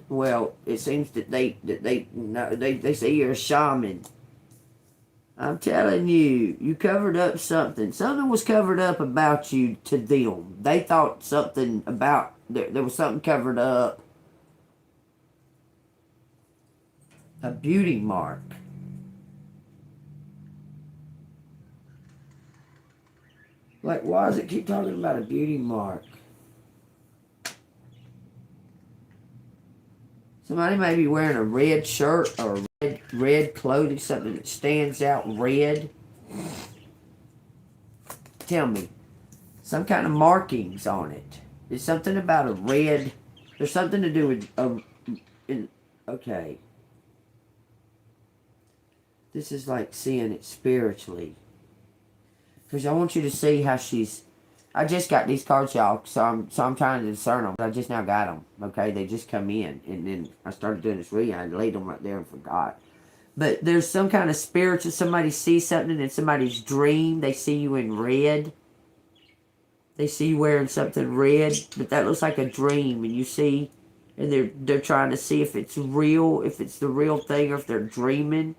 Well, it seems that they say you're a shaman. I'm telling you, you covered up something. Something was covered up about you to them. They thought something about there was something covered up. A beauty mark. Like, why does it keep talking about a beauty mark? Somebody may be wearing a red shirt or red clothing, something that stands out red. Tell me, some kind of markings on it. There's something about a red. There's something to do with okay. This is like seeing it spiritually. Because I want you to see how she's. I just got these cards, y'all, so I'm trying to discern them. I just now got them, okay? They just come in, and then I started doing this reading. I laid them right there and forgot. But there's some kind of spiritual. Somebody sees something in somebody's dream. They see you in red. They see you wearing something red, but that looks like a dream, and you see, and they're trying to see if it's real, if it's the real thing, or if they're dreaming.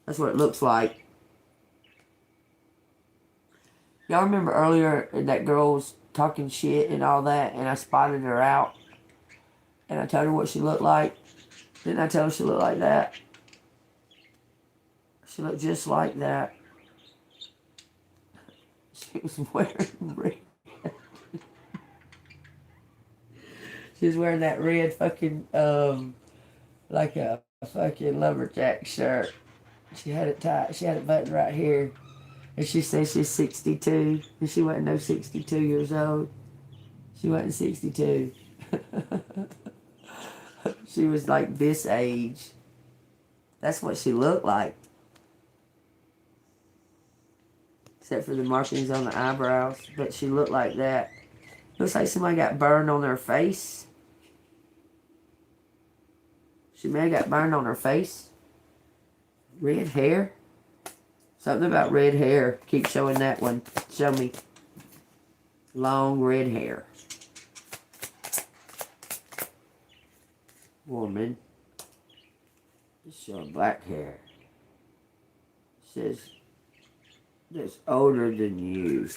That's what it looks like. Y'all remember earlier that girl was talking shit and all that, and I spotted her out, and I told her what she looked like. Didn't I tell her she looked like that? She looked just like that. She was wearing red. She was wearing that red fucking, like a fucking lumberjack shirt. She had it tied. She had it buttoned right here. And she said she's 62. And she wasn't no 62 years old. She wasn't 62. She was like this age. That's what she looked like. Except for the markings on the eyebrows. But she looked like that. Looks like somebody got burned on their face. She may have got burned on her face. Red hair. Something about red hair. Keep showing that one. Show me. Long red hair. Woman. Just showing black hair. Says that's older than you.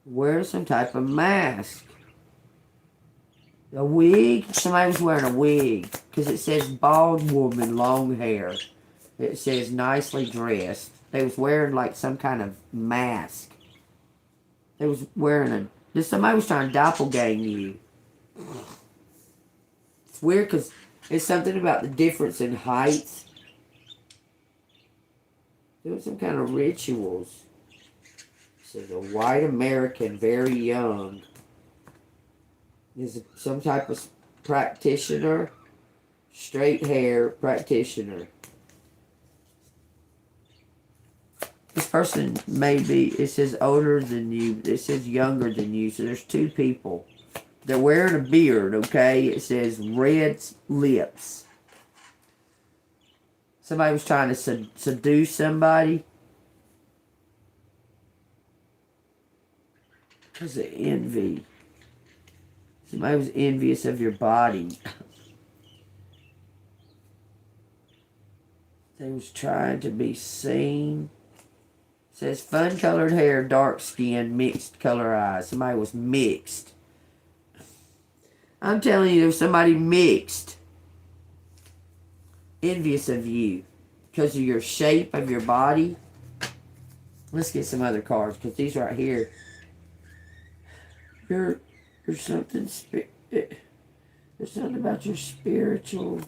Wear some type of mask. A wig? Somebody was wearing a wig. Because it says bald woman, long hair. It says nicely dressed. They was wearing like some kind of mask. They was wearing somebody was trying to doppelgang you. It's weird because it's something about the difference in height. There was some kind of rituals. It says a white American, very young. Is some type of practitioner, straight hair practitioner. This person may be, it says older than you, it says younger than you, so there's two people. They're wearing a beard, okay? It says red lips. Somebody was trying to seduce somebody. Because of envy. Somebody was envious of your body. They was trying to be seen. It says fun colored hair, dark skin, mixed color eyes. Somebody was mixed. I'm telling you, there's somebody mixed. Envious of you. Because of your shape of your body. Let's get some other cards. Because these right here. There's something there's something about your spiritual.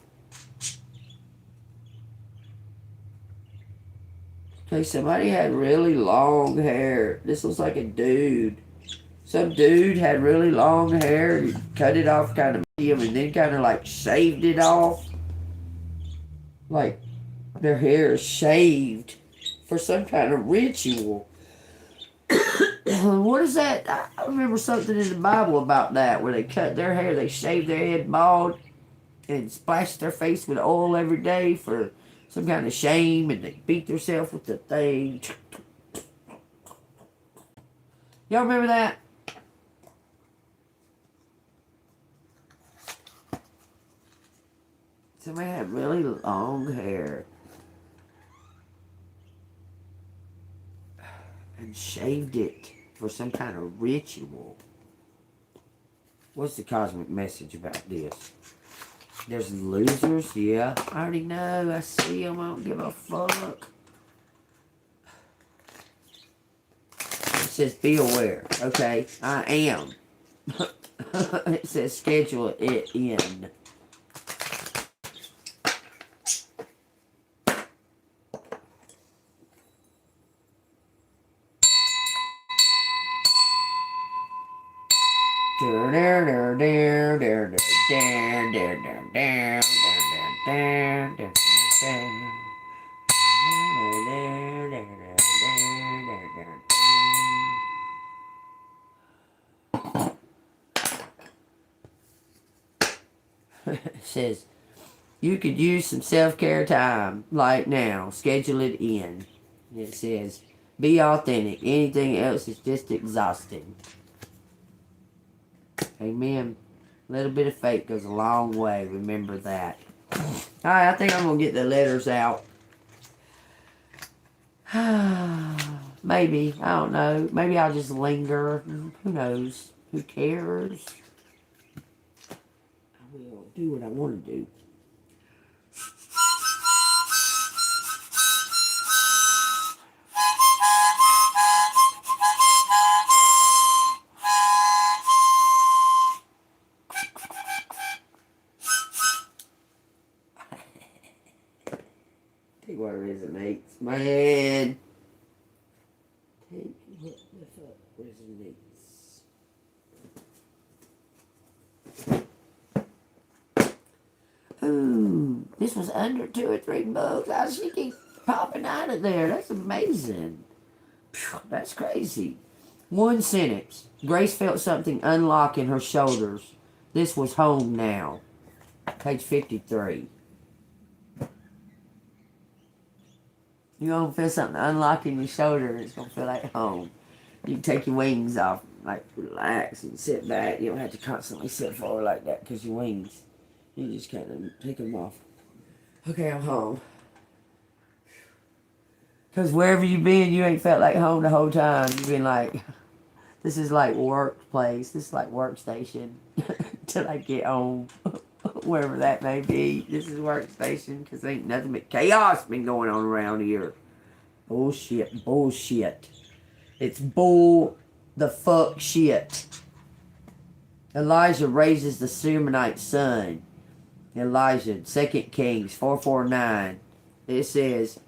Okay, somebody had really long hair. This looks like a dude. Some dude had really long hair. He cut it off kind of medium and then kind of like shaved it off. Like their hair is shaved for some kind of ritual. What is that? I remember something in the Bible about that, where they cut their hair, they shaved their head bald, and splashed their face with oil every day for some kind of shame, and they beat themselves with the thing. Y'all remember that? Somebody had really long hair. And shaved it for some kind of ritual. What's the cosmic message about this? There's losers, yeah. I already know. I see them. I don't give a fuck. It says be aware. Okay, I am. It says schedule it in. It says you could use some self-care time like now. Schedule it in. It says be authentic. Anything else is just exhausting. Amen. A little bit of faith goes a long way. Remember that. Alright, I think I'm going to get the letters out. Maybe. I don't know. Maybe I'll just linger. Who knows? Who cares? I will do what I want to do. Take what resonates, man. Take what the fuck resonates. Ooh, this was under 2 or 3 bucks. How she keeps popping out of there? That's amazing. That's crazy. 1 sentence. Grace felt something unlock in her shoulders. This was home now. Page 53. You're going to feel something unlock in your shoulder and it's going to feel like home. You can take your wings off, like relax and sit back. You don't have to constantly sit forward like that because your wings, you just kind of take them off. Okay, I'm home. Because wherever you've been, you ain't felt like home the whole time. You've been like, this is like workplace. This is like workstation till I get home. Wherever that may be. This is workstation because ain't nothing but chaos been going on around here. Bullshit. Bullshit. It's bull the fuck shit. Elijah raises the Sumanite son. Elijah, 2 Kings 4:49. It says,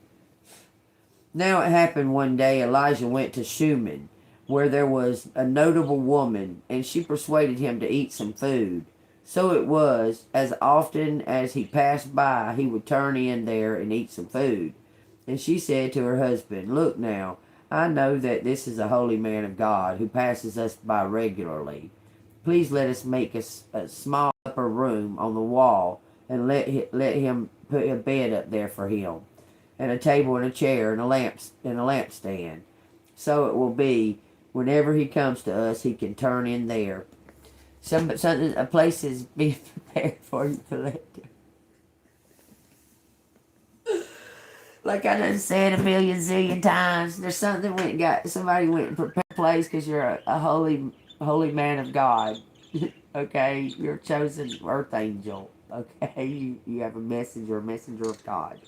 now it happened one day Elijah went to Shunem, where there was a notable woman, and she persuaded him to eat some food. So it was, as often as he passed by, he would turn in there and eat some food. And she said to her husband, look now, I know that this is a holy man of God who passes us by regularly. Please let us make a small upper room on the wall and let him put a bed up there for him, and a table and a chair and a lampstand. So it will be, whenever he comes to us, he can turn in there. A place is being prepared for you to let him. Like I done said a million zillion times, there's somebody went and prepared a place because you're a holy man of God. Okay, you're a chosen earth angel. Okay, you have a messenger of God.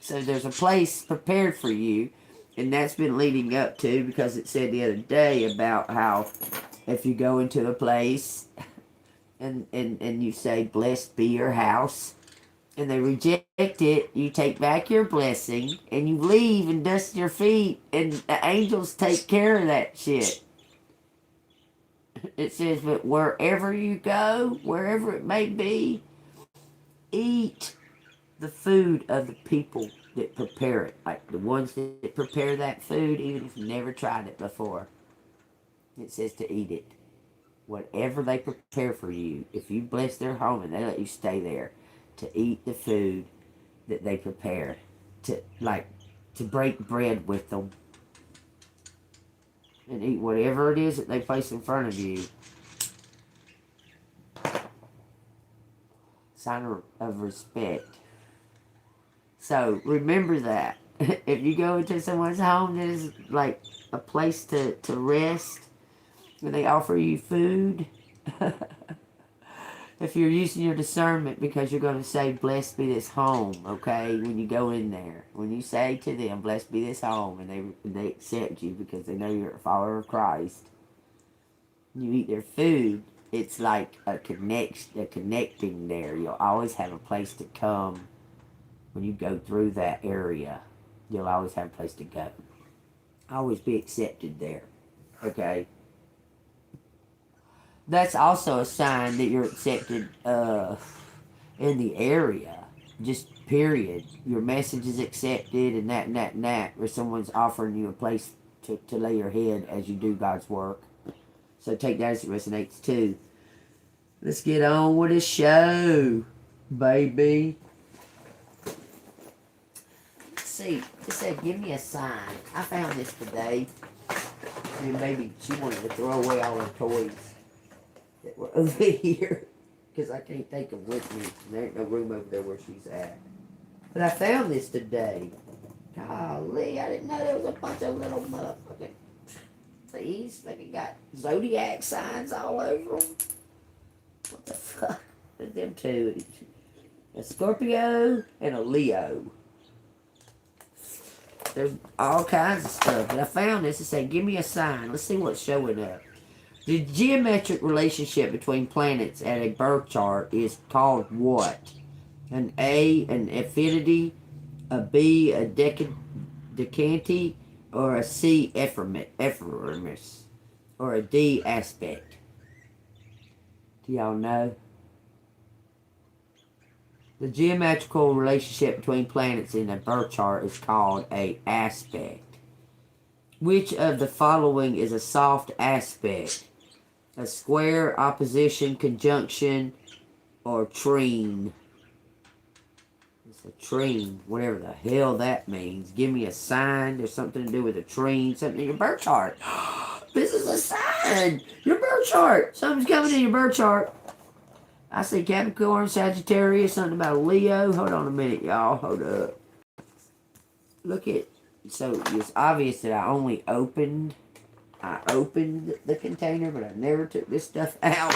So there's a place prepared for you, and that's been leading up to, because it said the other day about how if you go into a place and you say, blessed be your house, and they reject it, you take back your blessing, and you leave and dust your feet, and the angels take care of that shit. It says, but wherever you go, wherever it may be, eat the food of the people that prepare it. Like the ones that prepare that food, even if you've never tried it before. It says to eat it. Whatever they prepare for you, if you bless their home and they let you stay there, to eat the food that they prepare, to break bread with them, and eat whatever it is that they place in front of you. Sign of respect. So remember that. If you go into someone's home that is like a place to rest, where they offer you food, If you're using your discernment, because you're going to say, blessed be this home, okay, when you go in there. When you say to them, blessed be this home, and they accept you because they know you're a follower of Christ, you eat their food, it's like a connecting there. You'll always have a place to come when you go through that area. You'll always have a place to go. Always be accepted there, okay? That's also a sign that you're accepted in the area. Just period. Your message is accepted and that. Or someone's offering you a place to lay your head as you do God's work. So take that as it resonates too. Let's get on with the show, baby. Let's see. It said, give me a sign. I found this today. And maybe she wanted to throw away all her toys that were over here, because I can't take them with me. There ain't no room over there where she's at. But I found this today. Golly, I didn't know there was a bunch of little motherfucking things. Like it got zodiac signs all over them. What the fuck? There's them two. A Scorpio and a Leo. There's all kinds of stuff. But I found this. It said, give me a sign. Let's see what's showing up. The geometric relationship between planets at a birth chart is called what? An A, an affinity, a B, a decanty, or a C, ephemeris, or a D, aspect. Do y'all know? The geometrical relationship between planets in a birth chart is called a aspect. Which of the following is a soft aspect? A square, opposition, conjunction, or trine. It's a trine, whatever the hell that means. Give me a sign. There's something to do with a trine, something in your birth chart. This is a sign. Your birth chart. Something's coming in your birth chart. I see Capricorn, Sagittarius, something about a Leo. Hold on a minute, y'all. Hold up. Look at, so it's obvious that I opened the container, but I never took this stuff out.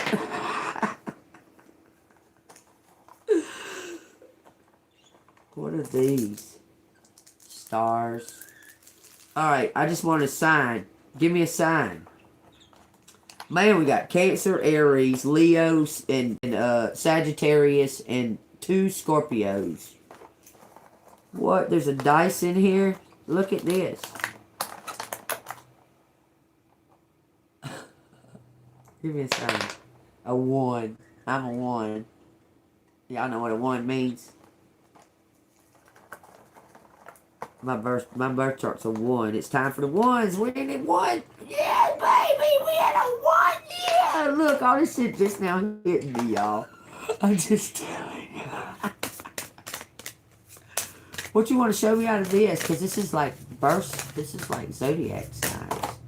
What are these? Stars. Alright, I just want a sign. Give me a sign. Man, we got Cancer, Aries, Leo, and Sagittarius, and 2 Scorpios. What? There's a dice in here? Look at this. Give me a sign. A 1. I'm a 1. Y'all know what a 1 means? My birth chart's a 1. It's time for the 1s. We needed 1. Yeah, baby, we had a 1. Yeah, look, all this shit just now hitting me, y'all. I'm just telling you. What you want to show me out of this? Because this is like this is like zodiac signs.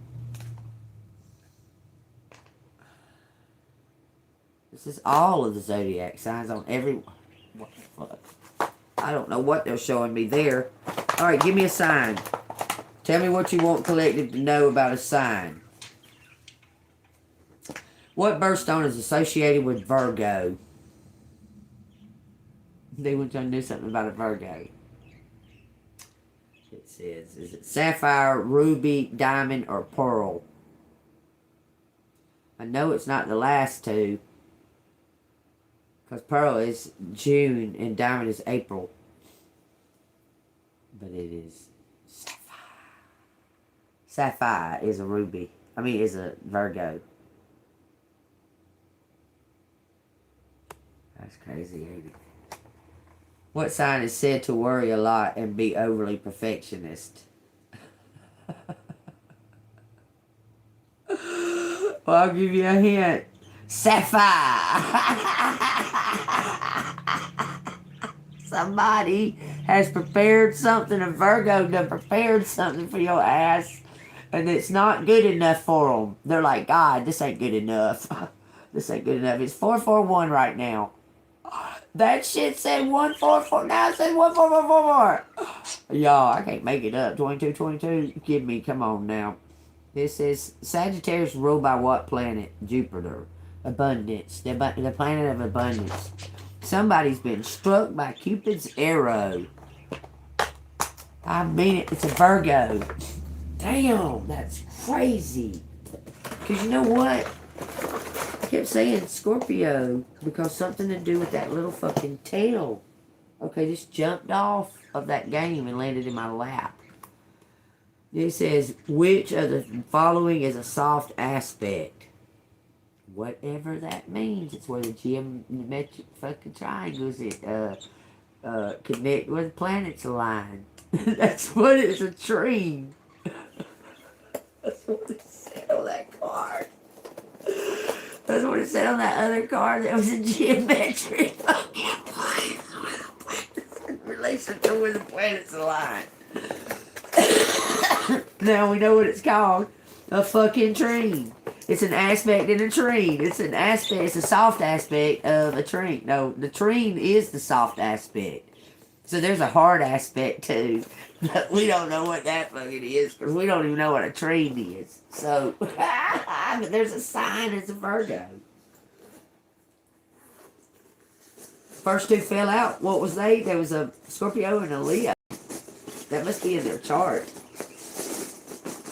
This is all of the zodiac signs on every. What the fuck? I don't know what they're showing me there. Alright, give me a sign. Tell me what you want collective to know about a sign. What birthstone is associated with Virgo? They want to do something about a Virgo. It says, is it sapphire, ruby, diamond, or pearl? I know it's not the last two. Because pearl is June and diamond is April. But it is sapphire. Sapphire is a ruby. I mean, is a Virgo. That's crazy, ain't it? What sign is said to worry a lot and be overly perfectionist? Well, I'll give you a hint. Sapphire! Somebody has prepared something, a Virgo done prepared something for your ass, and it's not good enough for them. They're like, God, this ain't good enough. This ain't good enough. It's 441 right now. That shit said 144. Now it says 14444. Y'all, I can't make it up. 2222. Give me, come on now. This is Sagittarius ruled by what planet? Jupiter. abundance. The planet of abundance. Somebody's been struck by Cupid's arrow. I mean it. It's a Virgo. Damn, that's crazy. Because you know what? I kept saying Scorpio because something to do with that little fucking tail. Okay, just jumped off of that game and landed in my lap. It says, which of the following is a soft aspect? Whatever that means. It's where the geometric fucking triangles connect where the planets align. That's what it's a tree. That's what it said on that card. That's what it said on that other card. That was a geometric fucking plan. In relation to where the planets align. Now we know what it's called. A fucking tree. It's an aspect in a tree. It's an aspect. It's a soft aspect of a tree. No, the tree is the soft aspect. So there's a hard aspect too. But we don't know what that fucking is because we don't even know what a tree is. So, but there's a sign. It's a Virgo. First two fell out. What was they? There was a Scorpio and a Leo. That must be in their chart.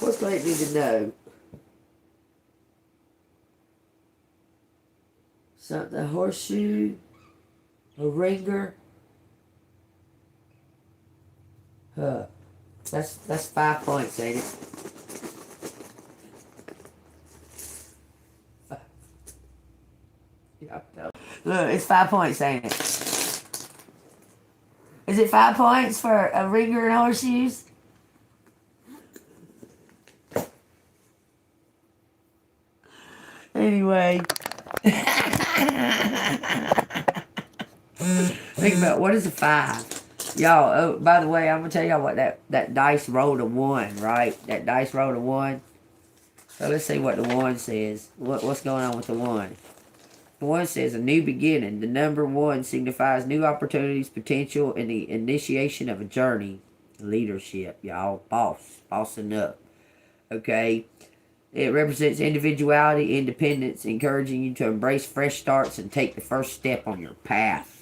What's they need to know? Something, a horseshoe, a ringer. Huh. That's 5 points, ain't it? Yeah, look, it's 5 points, ain't it? Is it 5 points for a ringer and horseshoes? Anyway. Think about what is a 5? Y'all, oh, by the way, I'm going to tell y'all what that dice rolled a 1, right? That dice rolled a 1. So let's see what the 1 says. What's going on with the 1? The 1 says a new beginning. The number 1 signifies new opportunities, potential, and the initiation of a journey. Leadership, y'all. Bossing up. Okay? It represents individuality, independence, encouraging you to embrace fresh starts and take the first step on your path.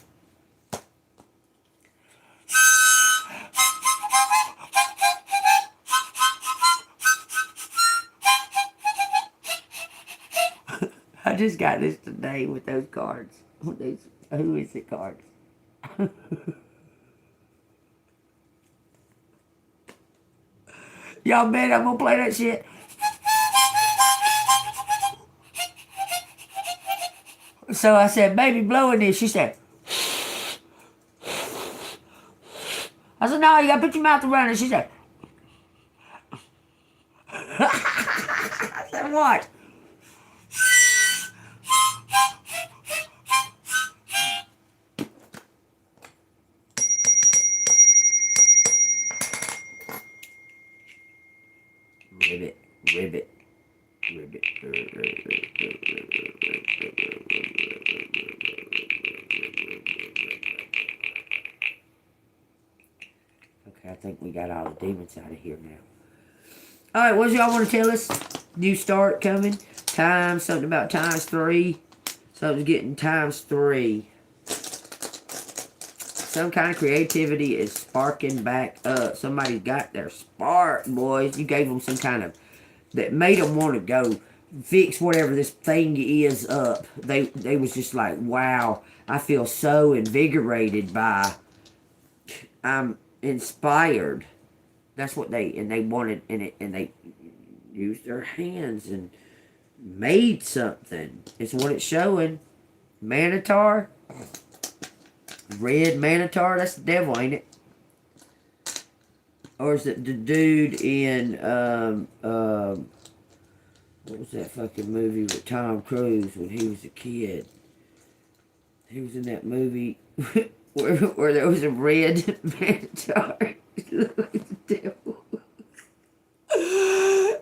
I just got this today with those cards. With those who is it cards. Y'all bet I'm gonna play that shit. So I said, baby, blowing this. She said, I said, no, you gotta put your mouth around it. She said, I said, what? Ribbit, ribbit, ribbit. Okay, I think we got all the demons out of here now. Alright, what do y'all want to tell us? New start coming. Time, something about times 3. Something's getting times 3. Some kind of creativity is sparking back up. Somebody's got their spark, boys. You gave them some kind of, that made them want to go fix whatever this thing is up. They was just like, wow, I feel so invigorated by, I'm inspired. That's what they wanted in it, and they used their hands and made something. It's what it's showing. Manitar. Red Manitar, that's the devil, ain't it? Or is it the dude in, what was that fucking movie with Tom Cruise when he was a kid? He was in that movie where there was a red Manitar. It looked like the devil.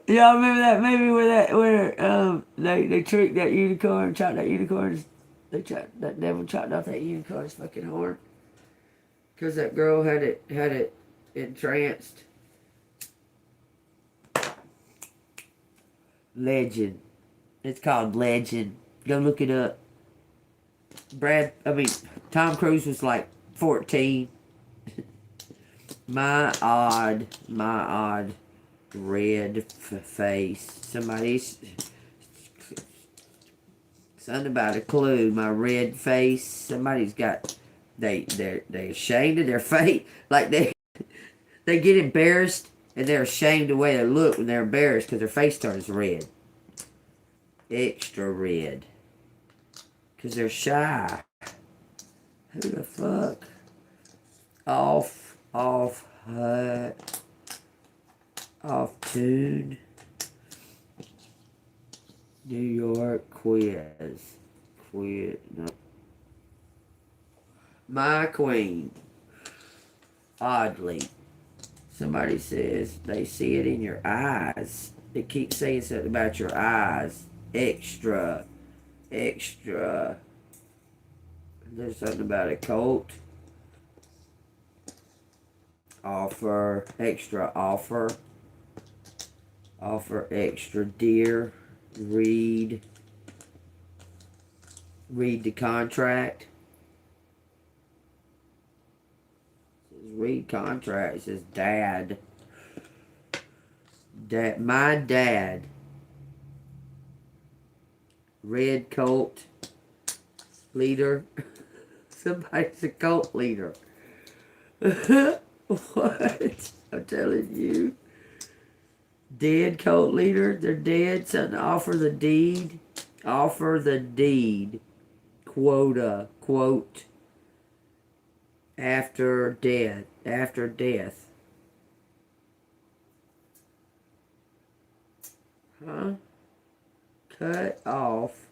Y'all remember that movie where they tricked that unicorn, chopped that unicorn's, that devil chopped off that unicorn's fucking horn? Because that girl had it entranced. Legend. It's called Legend. Go look it up. Tom Cruise was like 14. My odd red face. Something about a clue. My red face. Somebody's got. They're ashamed of their face. Like they get embarrassed and they're ashamed of the way they look when they're embarrassed because their face turns red. Extra red. Because they're shy. Who the fuck? Off tune. New York quiz. No. My queen. Oddly. Somebody says they see it in your eyes. They keep saying something about your eyes. Extra. There's something about a coat. Offer. Extra offer. Offer extra dear. Read the contract. It says read contract. It says dad. My dad. Red cult leader. Somebody's a cult leader. What? I'm telling you. Dead cult leader. They're dead. Something. Offer the deed. Offer the deed. Quota. Quote. After death. After death. Huh? Cut off.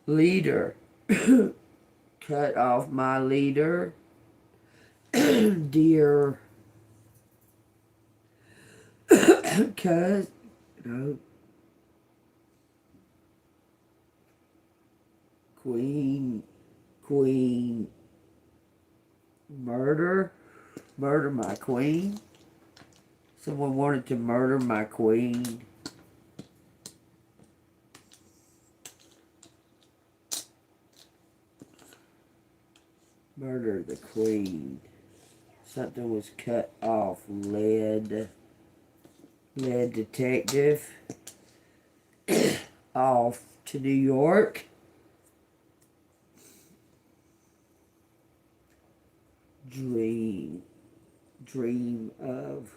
Leader. Cut off my leader. Dear. Cuz. No. Queen. Murder my queen. Someone wanted to murder my queen. Murder the queen. Something was cut off. Lead detective. Off to New York. Dream of.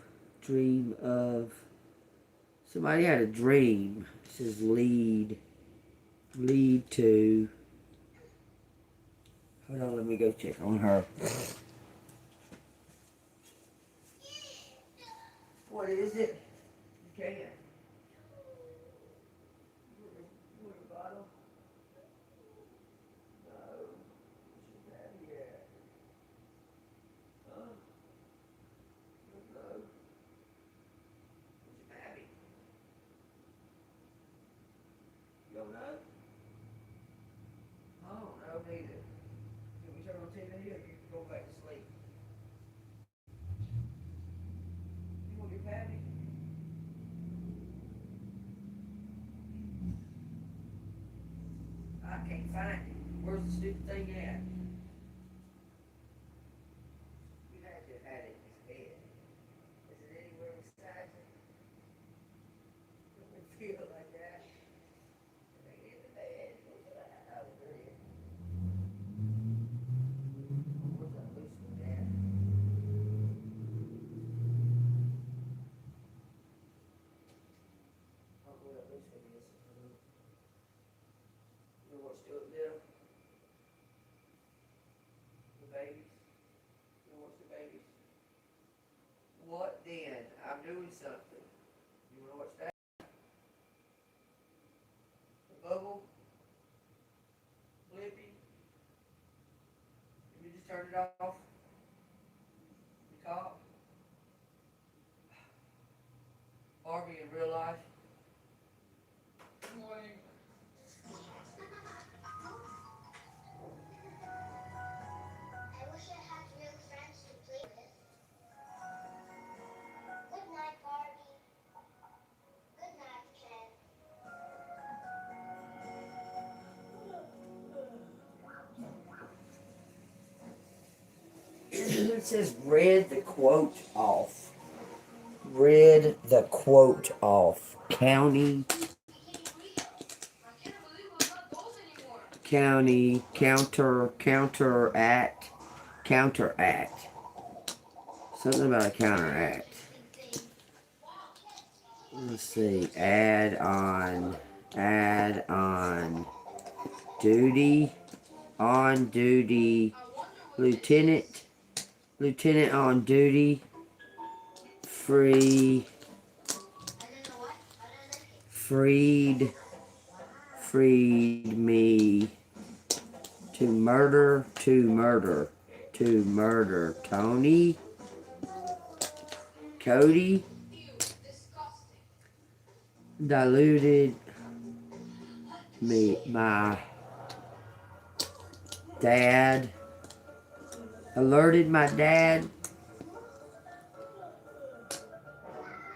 Somebody had a dream. It says lead to. Hold on, let me go check on her. What is it? You can't. Water bottle? No. What you have here? Huh? No. What you have? You don't know? I don't know neither. Can we turn on TV or you can go back to sleep? You want your patty? I can't find it. Where's the stupid thing at? You had to have had it in his bed. Is it anywhere beside you? Does it feel like that? It ain't in the bed. What's that over here? Where's that loose one at? I don't know where that loose one is. You know what's doing there? The babies. You know what's the babies? What then? I'm doing something. You wanna watch that? The bubble? Flippy? Did you just turn it off? The top? Barbie in real life? Good morning. I wish I had real friends to play with. Good night, Barbie. Good night, Ken. It says read the quote off. Read the quote off. County, counteract. Something about a counteract. Let's see. Add on, duty, lieutenant on duty, freed me, to murder, Tony, Cody, diluted me, my dad, alerted my dad,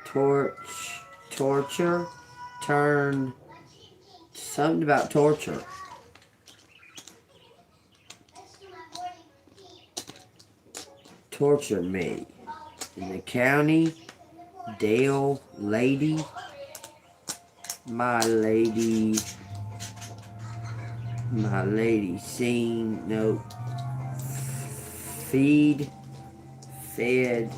torture, turn, something about torture. Torture me. In the county, Dale, lady, my lady, seen, no, fed, fed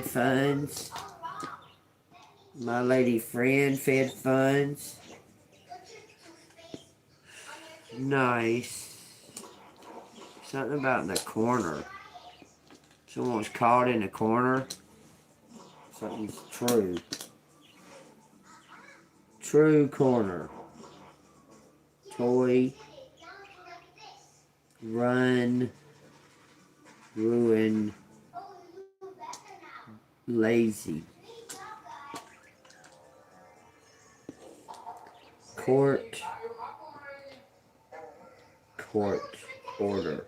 funds, my lady friend, fed funds, nice, something about in the corner, someone was caught in the corner, something's true corner, toy, run, ruin, lazy, court order.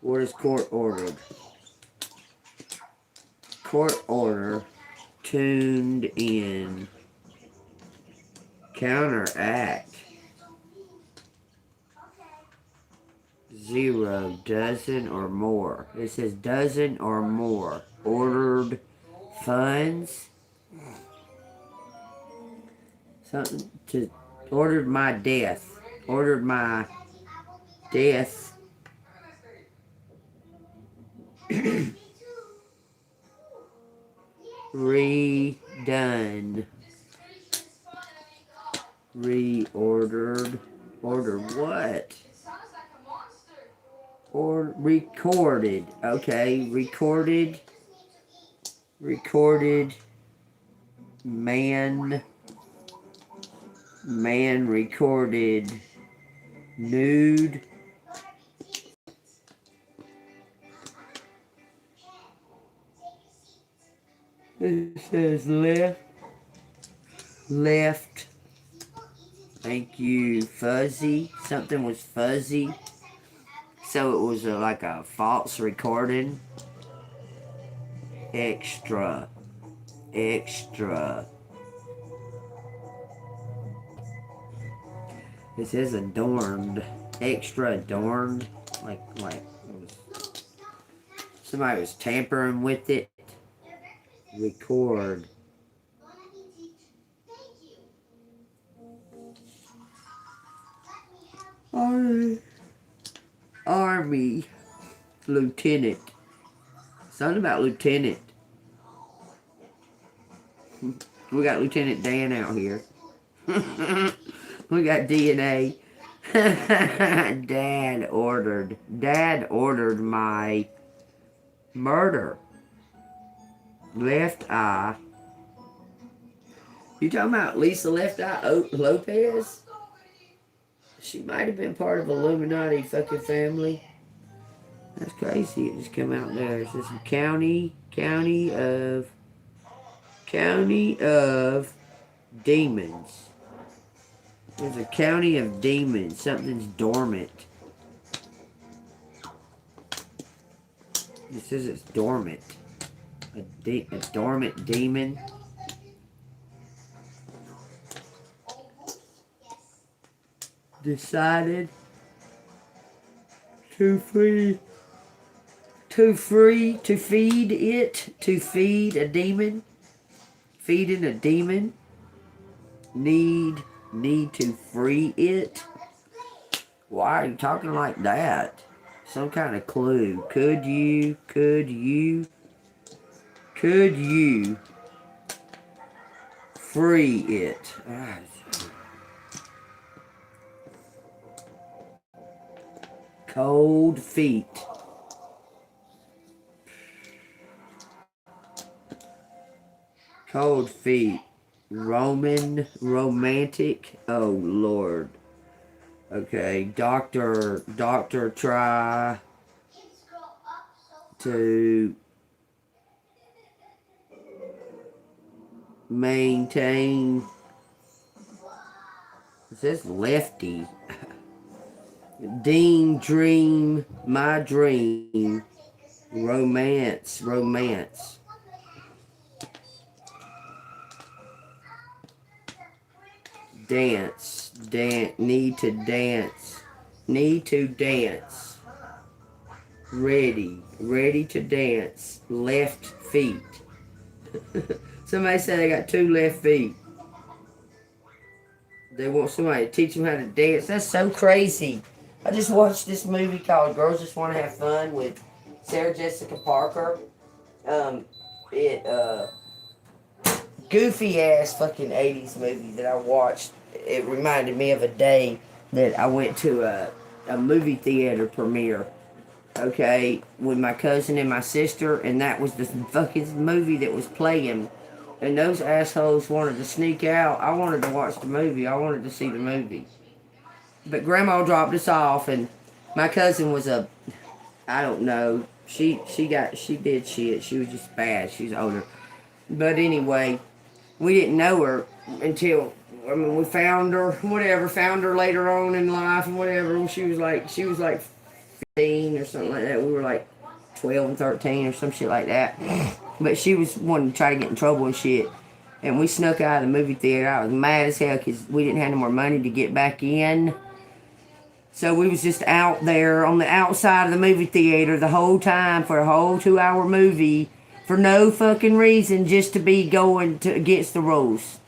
What is court ordered? Court order, tuned in, counteract, 0, dozen or more. It says dozen or more. Ordered funds. Something to, ordered my death. Redone. Reordered. Ordered what? Or recorded. Okay, recorded. Man recorded. Nude. It says left. Thank you. Fuzzy. Something was fuzzy. So it was like a false recording. Extra. It says adorned. Extra adorned. Like it was, somebody was tampering with it. Record. Army. Lieutenant. Something about lieutenant. We got Lieutenant Dan out here. We got DNA. Dad ordered my murder. Left Eye. You talking about Lisa Left Eye Lopez? She might have been part of Illuminati fucking family. That's crazy. It just come out there. It says county of demons. There's a county of demons. Something's dormant. It says it's dormant. A dormant demon. decided to feed to feed a demon, feeding a demon, need to free it. Why are you talking like that? Some kind of clue. Could you free it? Cold feet. Cold feet. Romantic. Oh Lord. Okay, doctor try to maintain. It says lefty. Dean dream, my dream. Romance. Dance, need to dance. Ready to dance. Left feet. Somebody said they got 2 left feet. They want somebody to teach them how to dance. That's so crazy. I just watched this movie called Girls Just Want to Have Fun with Sarah Jessica Parker. Goofy ass fucking 80s movie that I watched. It reminded me of a day that I went to a movie theater premiere. Okay, with my cousin and my sister, and that was the fucking movie that was playing. And those assholes wanted to sneak out. I wanted to watch the movie. I wanted to see the movie. But Grandma dropped us off, and my cousin was I don't know. She did shit. She was just bad. She's older. But anyway, we didn't know her until, we found her later on in life and whatever. She was like 15 or something like that. We were like 12 and 13 or some shit like that. But she was wanting to try to get in trouble and shit. And we snuck out of the movie theater. I was mad as hell because we didn't have no more money to get back in. So we was just out there on the outside of the movie theater the whole time for a whole 2-hour movie for no fucking reason, just to be going against the rules.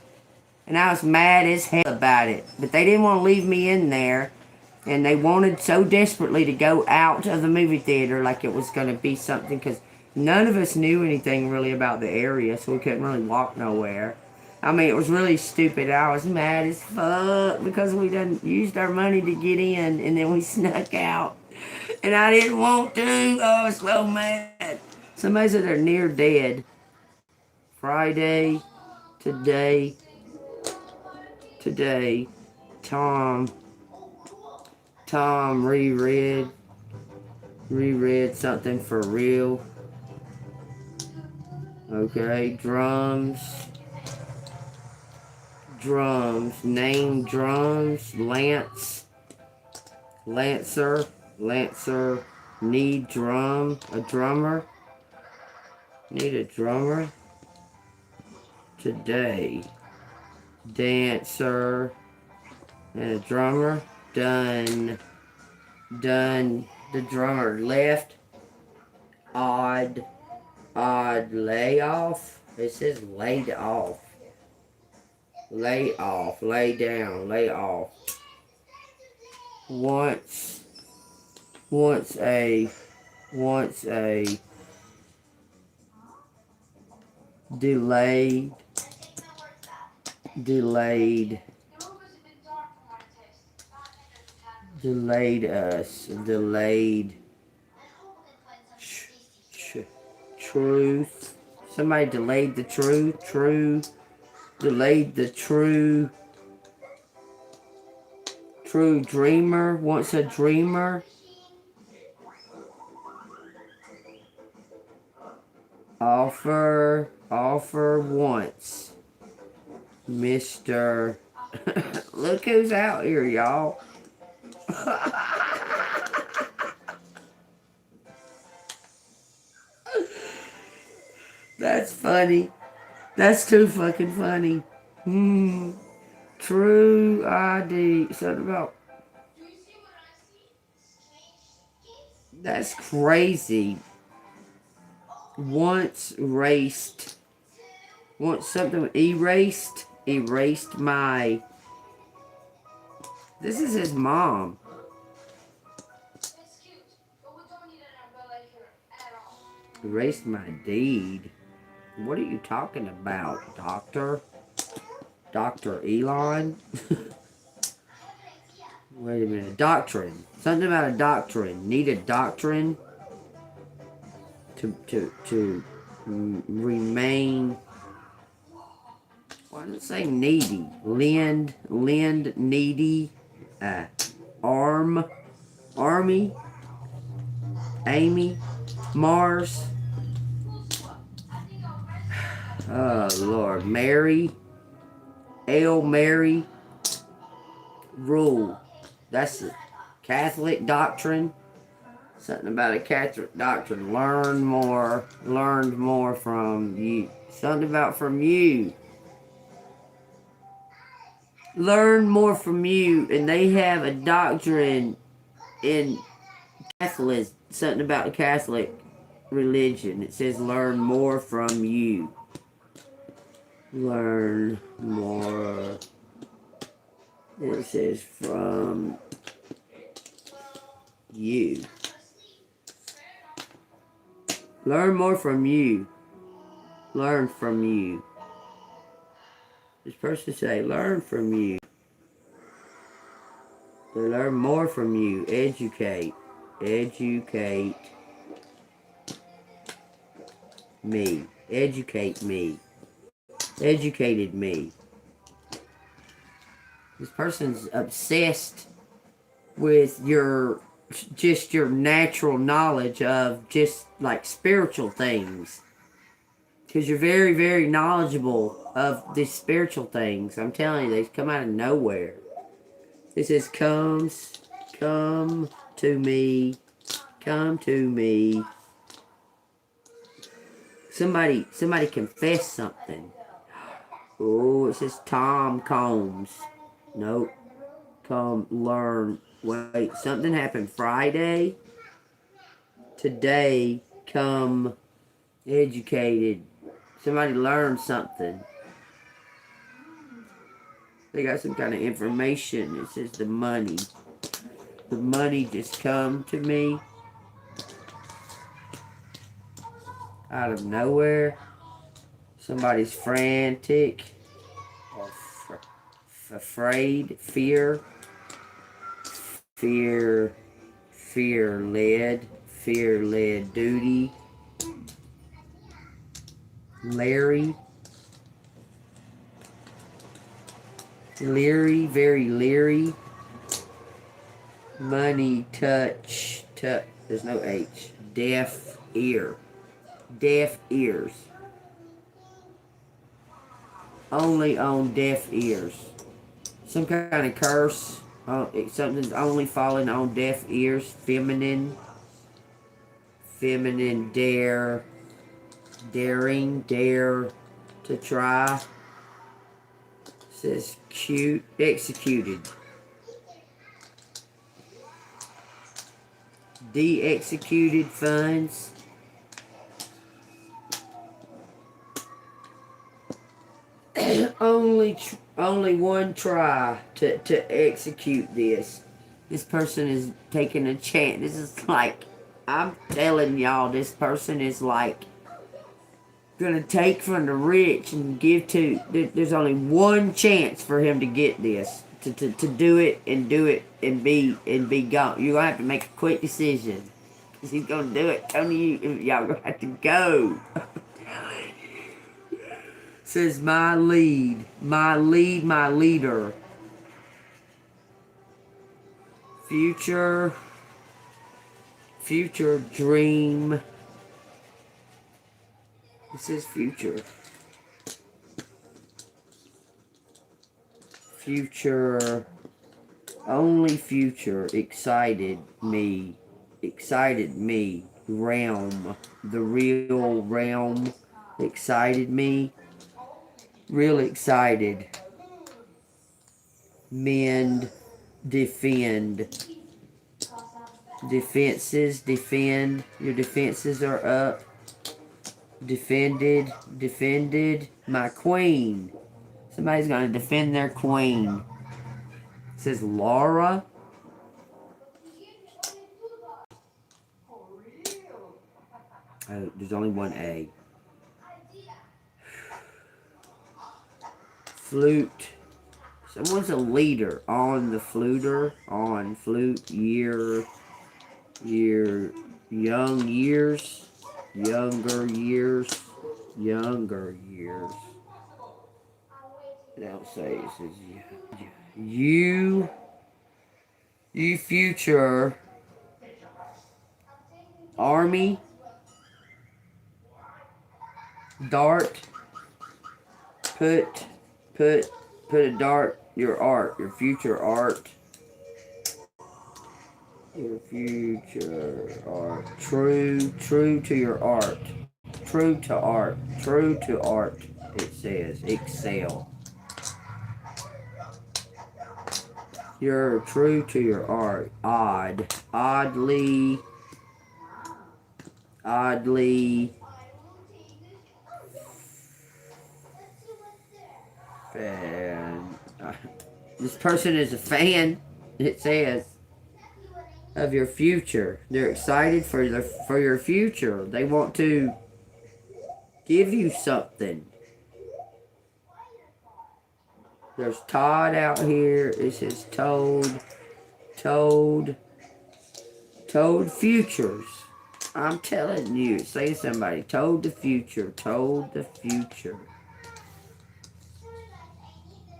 And I was mad as hell about it. But they didn't want to leave me in there. And they wanted so desperately to go out of the movie theater like it was going to be something, because none of us knew anything really about the area, so we couldn't really walk nowhere. I mean, it was really stupid. I was mad as fuck because we done used our money to get in, and then we snuck out. And I didn't want to. Oh, I was so mad. Somebody said they're near dead. Friday, today, Tom reread something for real. Okay, drums, name drums, Lancer, need drum, a drummer, need a drummer, today, dancer, and a drummer, done, the drummer left, odd, layoff, it says laid off. Lay off, lay down, lay off. Once a delayed truth. Somebody delayed the truth. Delayed the true dreamer. Wants a dreamer. Offer once. Mr. Look who's out here, y'all. That's funny. That's too fucking funny. True ID. Something about That's crazy. Once erased. Once something erased my. This is his mom. Erased my deed. What are you talking about, Doctor? Dr. Elon? Wait a minute. Doctrine. Something about a doctrine. Need a doctrine to remain. Why does it say needy? Lend, needy. Army. Amy. Mars. Oh, Lord. Mary. Mary. Rule. That's the Catholic doctrine. Something about a Catholic doctrine. Learned more from you. Something about from you. Learn more from you. And they have a doctrine in Catholic. Something about the Catholic religion. It says learn more from you. Learn more. It says from you. Learn more from you. Learn from you. This person say, learn from you. They learn more from you. Educate. Educate me. Educate me. Educated me. This person's obsessed with your natural knowledge of just like spiritual things. Because you're very, very knowledgeable of these spiritual things. I'm telling you, they come out of nowhere. It says, come to me. Come to me. Somebody confess something. Oh, it says Tom Combs. Nope. Come learn. Wait, something happened Friday. Today, come educated. Somebody learned something. They got some kind of information. It says the money. The money just come to me. Out of nowhere. Somebody's frantic. Or afraid. Fear. Fear-led duty. Larry. Leery, very leery. Money, touch, there's no H. Deaf ear. Deaf ears. Only on deaf ears. Some kind of curse. Something's only falling on deaf ears. Feminine, dare. Daring, dare to try. Says cute, executed. De-executed funds. only one try to execute this. This person is taking a chance. This is like, I'm telling y'all, this person is like gonna take from the rich and give to. There's only one chance for him to get this, to do it and be gone. You're gonna have to make a quick decision, cause he's gonna do it. Tony, y'all gonna have to go. Says my leader. Future dream. It says future. Future. Only future. Excited me. Realm. The real realm. Excited me. Real excited. Mend. Defend. Defenses, defend. Your defenses are up. Defended, defended. My queen. Somebody's going to defend their queen. It says Laura. Oh, there's only one A. Flute. Someone's a leader. On the fluter. On flute. Year. Young years. Younger years. Younger years. It don't say. It says you future army. Dart. Put a dart. Your art. Your future art. Your future art. True to your art. True to art. True to art. It says. Excel. You're true to your art. Odd. Oddly. Fan. This person is a fan. It says. Of your future. They're excited for your future. They want to give you something. There's Todd out here. It says Toad Futures. I'm telling you. Say somebody. Toad the future. Toad the future.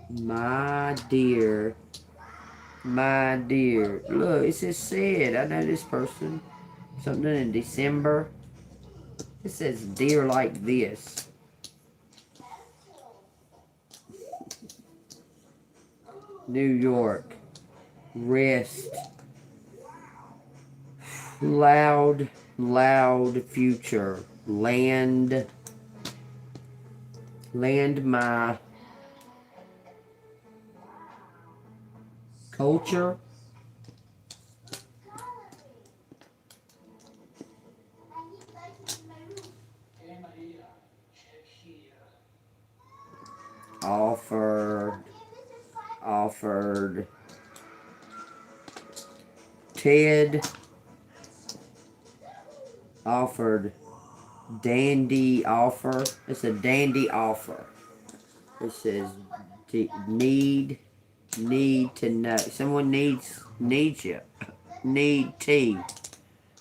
My dear. My dear. Look, it says said. I know this person. Something in December. It says dear like this. New York. Rest. Loud future. Land my culture. Offered. Ted. Offered. Dandy offer. It's a dandy offer. It says need to know. Someone needs you. Need tea.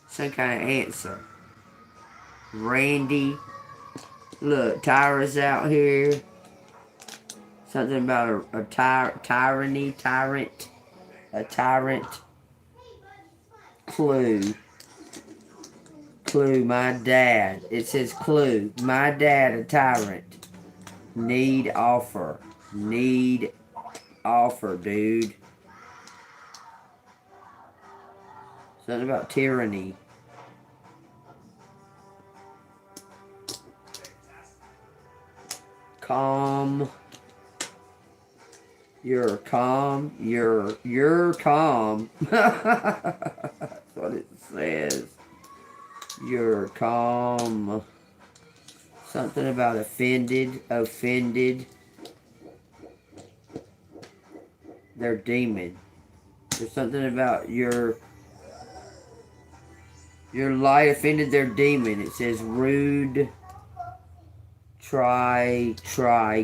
Some kind of answer. Randy. Look, Tyra's out here. Something about a tyrant. A tyrant. Clue, my dad. It says clue. My dad, a tyrant. Need offer, dude. Something about tyranny. Calm. You're calm. You're calm. That's what it says. You're calm. Something about offended. They're demon. There's something about your light offended their demon. It says rude. Try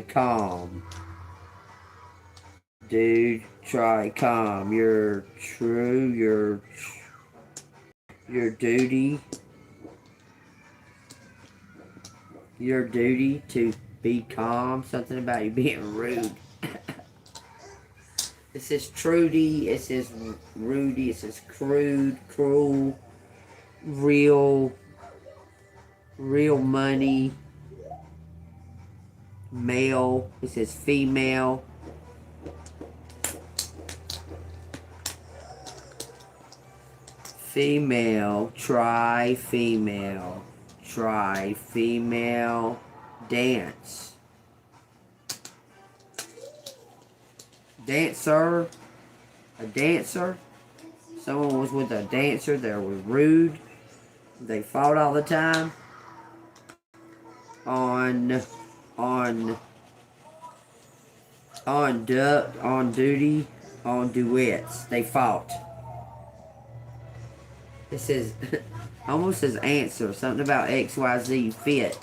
calm. Dude, try calm. You're true. Your duty. Your duty to be calm. Something about you being rude. It says Trudy. It says Rudy. It says crude, cruel, real money. Male. It says female. Female. Try female. Dance. Dancer. A dancer. Someone was with a dancer that was rude. They fought all the time. On on on duty, on duets. They fought. It says almost says answer. Something about XYZ fit.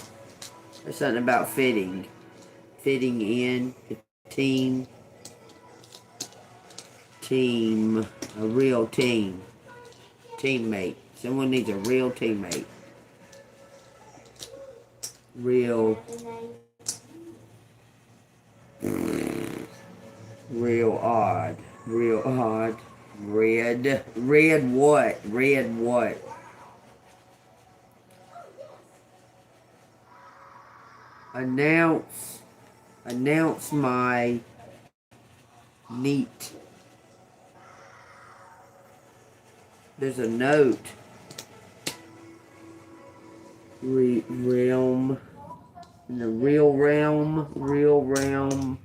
Or something about fitting. Fitting in. Team. Team. A real team. Teammate. Someone needs a real teammate. Real. Real odd. Real odd. Red. Red what? Red what? Announce. Announce my neat. There's a note. Realm. In the real realm. Real realm.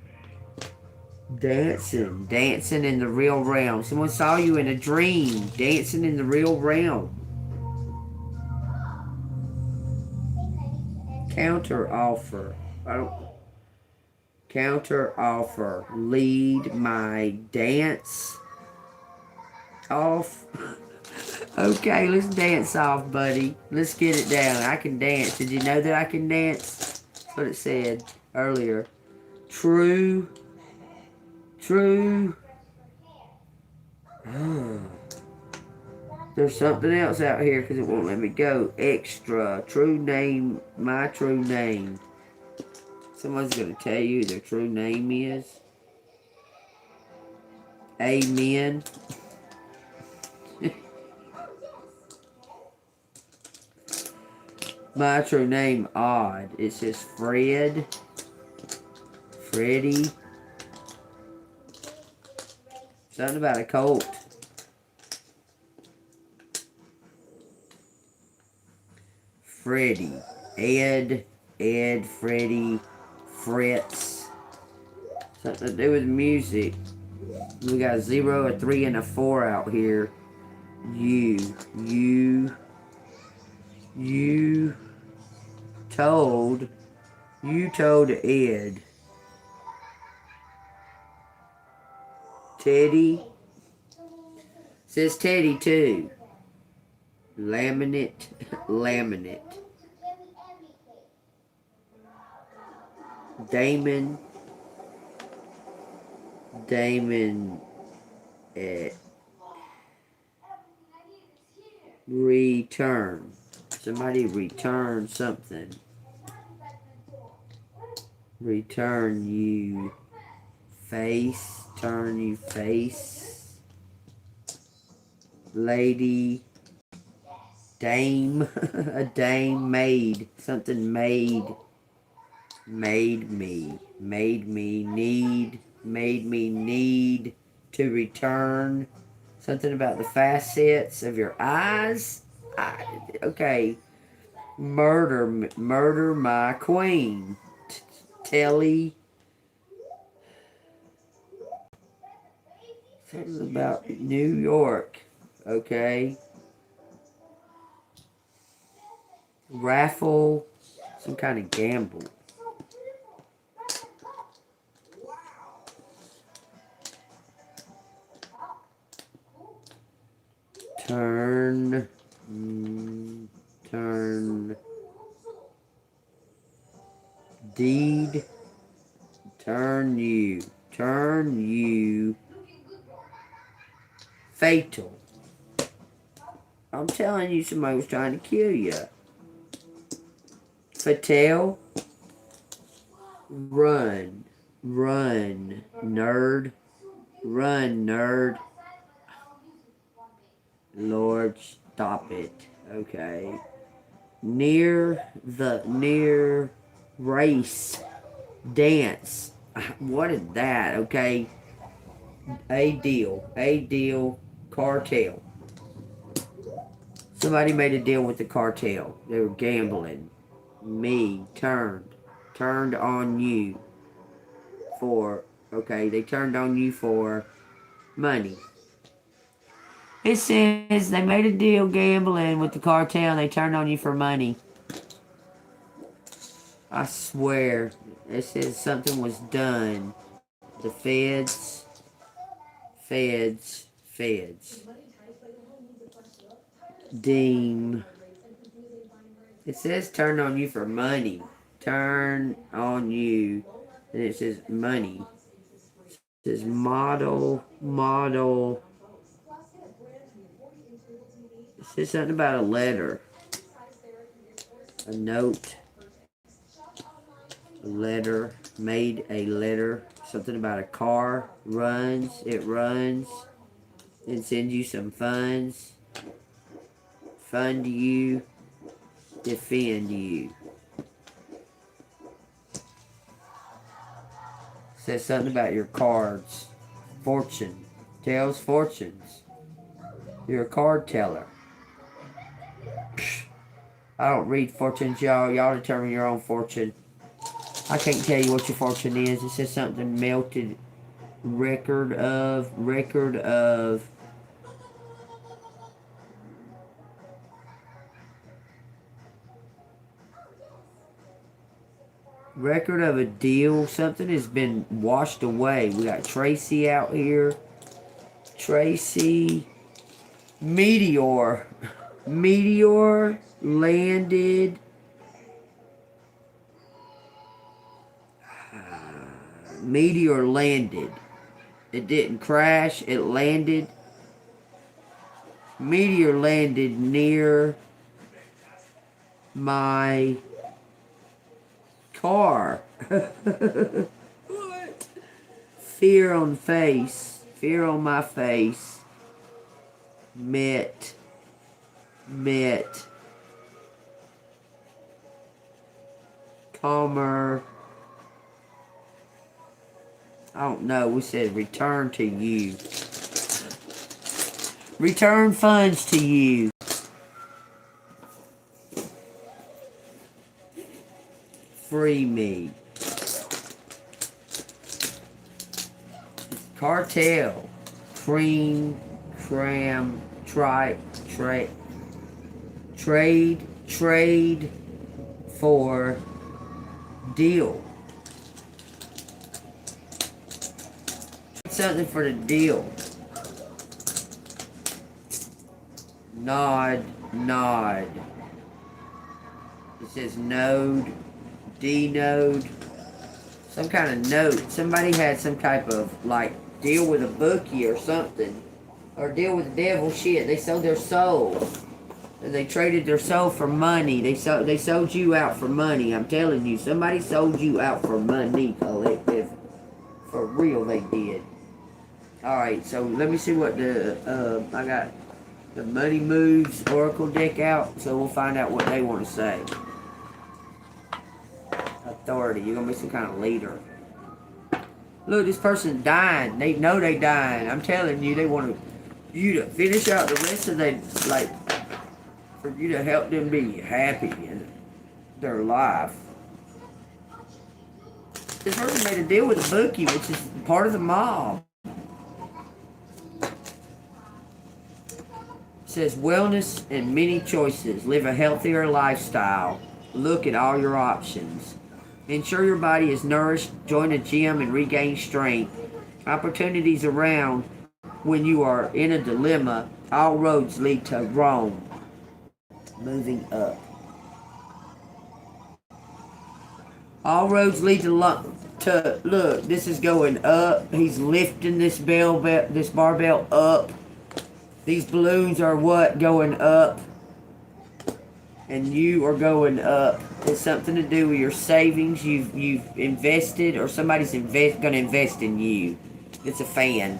Dancing. Dancing in the real realm. Someone saw you in a dream. Dancing in the real realm. Counter offer. I don't. Counter offer. Lead my dance off. Okay, let's dance off, buddy. Let's get it down. I can dance. Did you know that I can dance? That's what it said earlier. True. True. There's something else out here because it won't let me go. Extra. True name. My true name. Someone's going to tell you their true name is. Amen. My true name, odd. It says Fred. Freddie. Something about a colt. Freddie. Ed. Freddie. Fritz. Something to do with music. We got a 0, a 3, and a 4 out here. You told Ed. Teddy. Says Teddy too. Laminate. Laminate. Damon. Return. Somebody return something. Return you face. Turn you face. Lady. Dame. A dame made. Something made. Made me. Made me need. Made me need to return. Something about the facets of your eyes. Okay. Murder my queen. Telly. Something about New York. Okay. Raffle. Some kind of gamble. Turn. Deed. Turn you. Fatal. I'm telling you, somebody was trying to kill you. Fatal. Run. Nerd. Run, nerd. Lord, stop it. Okay. Near race. Dance. What is that? Okay. A deal. Cartel. Somebody made a deal with the cartel. They were gambling. Me. Turned on you. For, okay, they turned on you for money. It says they made a deal gambling with the cartel and they turned on you for money. I swear. It says something was done. The feds. Deem. It says turn on you for money. Turn on you. And it says money. It says model. It says something about a letter. A note. A letter. Made a letter. Something about a car. It runs. And sends you some funds. Fund you. Defend you. Says something about your cards. Fortune. Tells fortunes. You're a card teller. I don't read fortunes, y'all. Y'all determine your own fortune. I can't tell you what your fortune is. It says something melted. Record of. Record of a deal. Something has been washed away. We got Tracy out here. Tracy. Meteor landed. Meteor landed. It didn't crash. It landed. Meteor landed near my car. What? Fear on face. Fear on my face. Met. Calmer. I don't know. We said return to you. Return funds to you. Free me. Cartel. Cream. Cram. Trade for deal. Something for the deal. Nod. It says node. D-node. Some kind of note. Somebody had some type of, like, deal with a bookie or something. Or deal with the devil. Shit, they sold their soul. And they traded their soul for money. They sold you out for money. I'm telling you. Somebody sold you out for money, collective. For real, they did. Alright, so let me see what I got the Money Moves Oracle deck out. So we'll find out what they want to say. Authority. You're going to be some kind of leader. Look, this person's dying. They know they dying. I'm telling you, they want you to finish out the rest of their, like, for you to help them be happy in their life. This person made a deal with a bookie, which is part of the mob. It says wellness and many choices. Live a healthier lifestyle. Look at all your options. Ensure your body is nourished. Join a gym and regain strength. Opportunities around when you are in a dilemma. All roads lead to Rome. Moving up. All roads lead to look. This is going up. He's lifting this barbell up. These balloons are what? Going up. And you are going up. It's something to do with your savings. You've invested, or somebody's going to invest in you. It's a fan.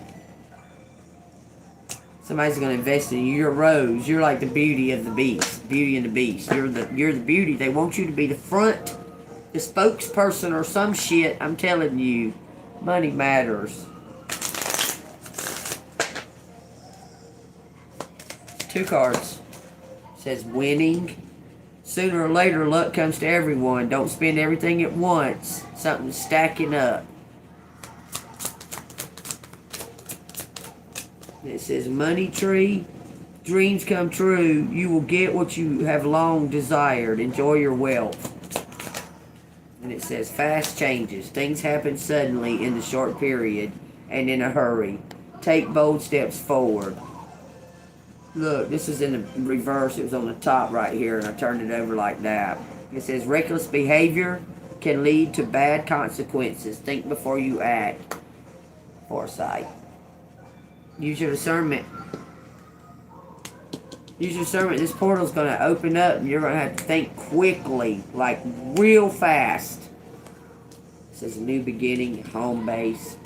Somebody's going to invest in you. You're a rose. You're like the beauty of the beast. Beauty and the beast. You're the beauty. They want you to be the front, the spokesperson or some shit. I'm telling you. Money matters. 2 cards. It says winning. Sooner or later, luck comes to everyone. Don't spend everything at once. Something's stacking up. It says money tree. dreams come true. You will get what you have long desired. Enjoy your wealth. And it says fast changes. Things happen suddenly in the short period and in a hurry. Take bold steps forward. Look, this is in the reverse. It was on the top right here, and I turned it over like that. It says reckless behavior can lead to bad consequences. Think before you act. Foresight. Use your discernment. Use your discernment. This portal's going to open up, and you're going to have to think quickly, like real fast. It says new beginning, home base.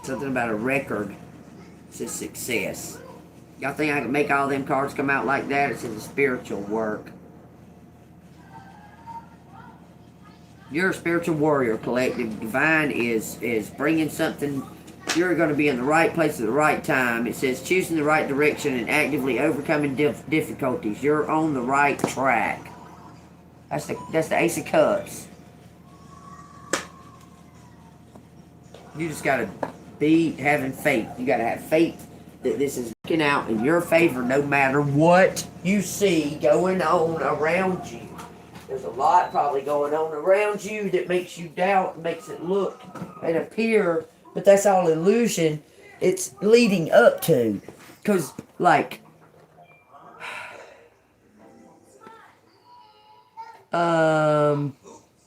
Something about a record. It says success. Y'all think I can make all them cards come out like that? It says a spiritual work. You're a spiritual warrior, collective. Divine is bringing something. You're going to be in the right place at the right time. It says choosing the right direction and actively overcoming difficulties. You're on the right track. That's the Ace of Cups. You just got to be having faith. You got to have faith that this is working out in your favor no matter what you see going on around you. There's a lot probably going on around you that makes you doubt, makes it look and appear, but that's all illusion. It's leading up to. Because, like,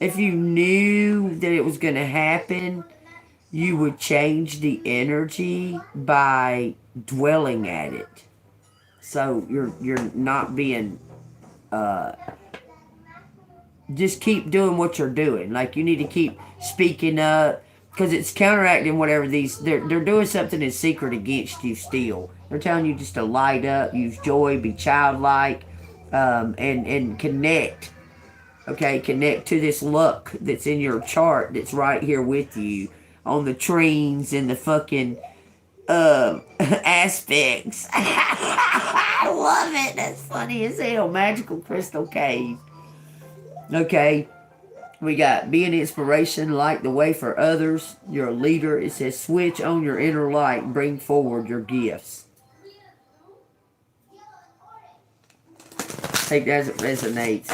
if you knew that it was going to happen, you would change the energy by dwelling at it. So you're not being just keep doing what you're doing. Like, you need to keep speaking up, because it's counteracting whatever they're doing something in secret against you still. They're telling you just to light up, use joy, be childlike, and connect. Okay, connect to this luck that's in your chart that's right here with you on the trees and the fucking aspects. I love it. That's funny as hell. Magical crystal cave. Okay, we got be an inspiration, light the way for others. You're a leader. It says switch on your inner light and bring forward your gifts. Take that as it resonates.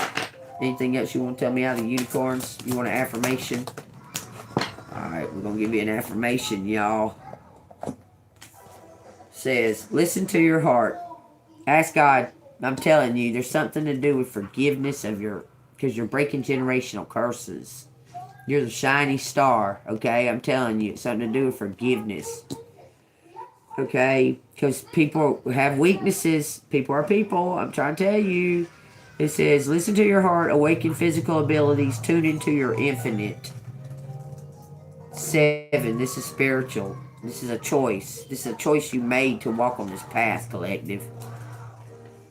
Anything else you want to tell me out of the unicorns? You want an affirmation? Alright, we're going to give you an affirmation, y'all. Says, listen to your heart. Ask God. I'm telling you, there's something to do with forgiveness of your... because you're breaking generational curses. You're the shiny star, okay? I'm telling you, it's something to do with forgiveness. Okay? Because people have weaknesses. People are people. I'm trying to tell you. It says, listen to your heart, awaken physical abilities, tune into your infinite. 7, this is spiritual. This is a choice. This is a choice you made to walk on this path, collective.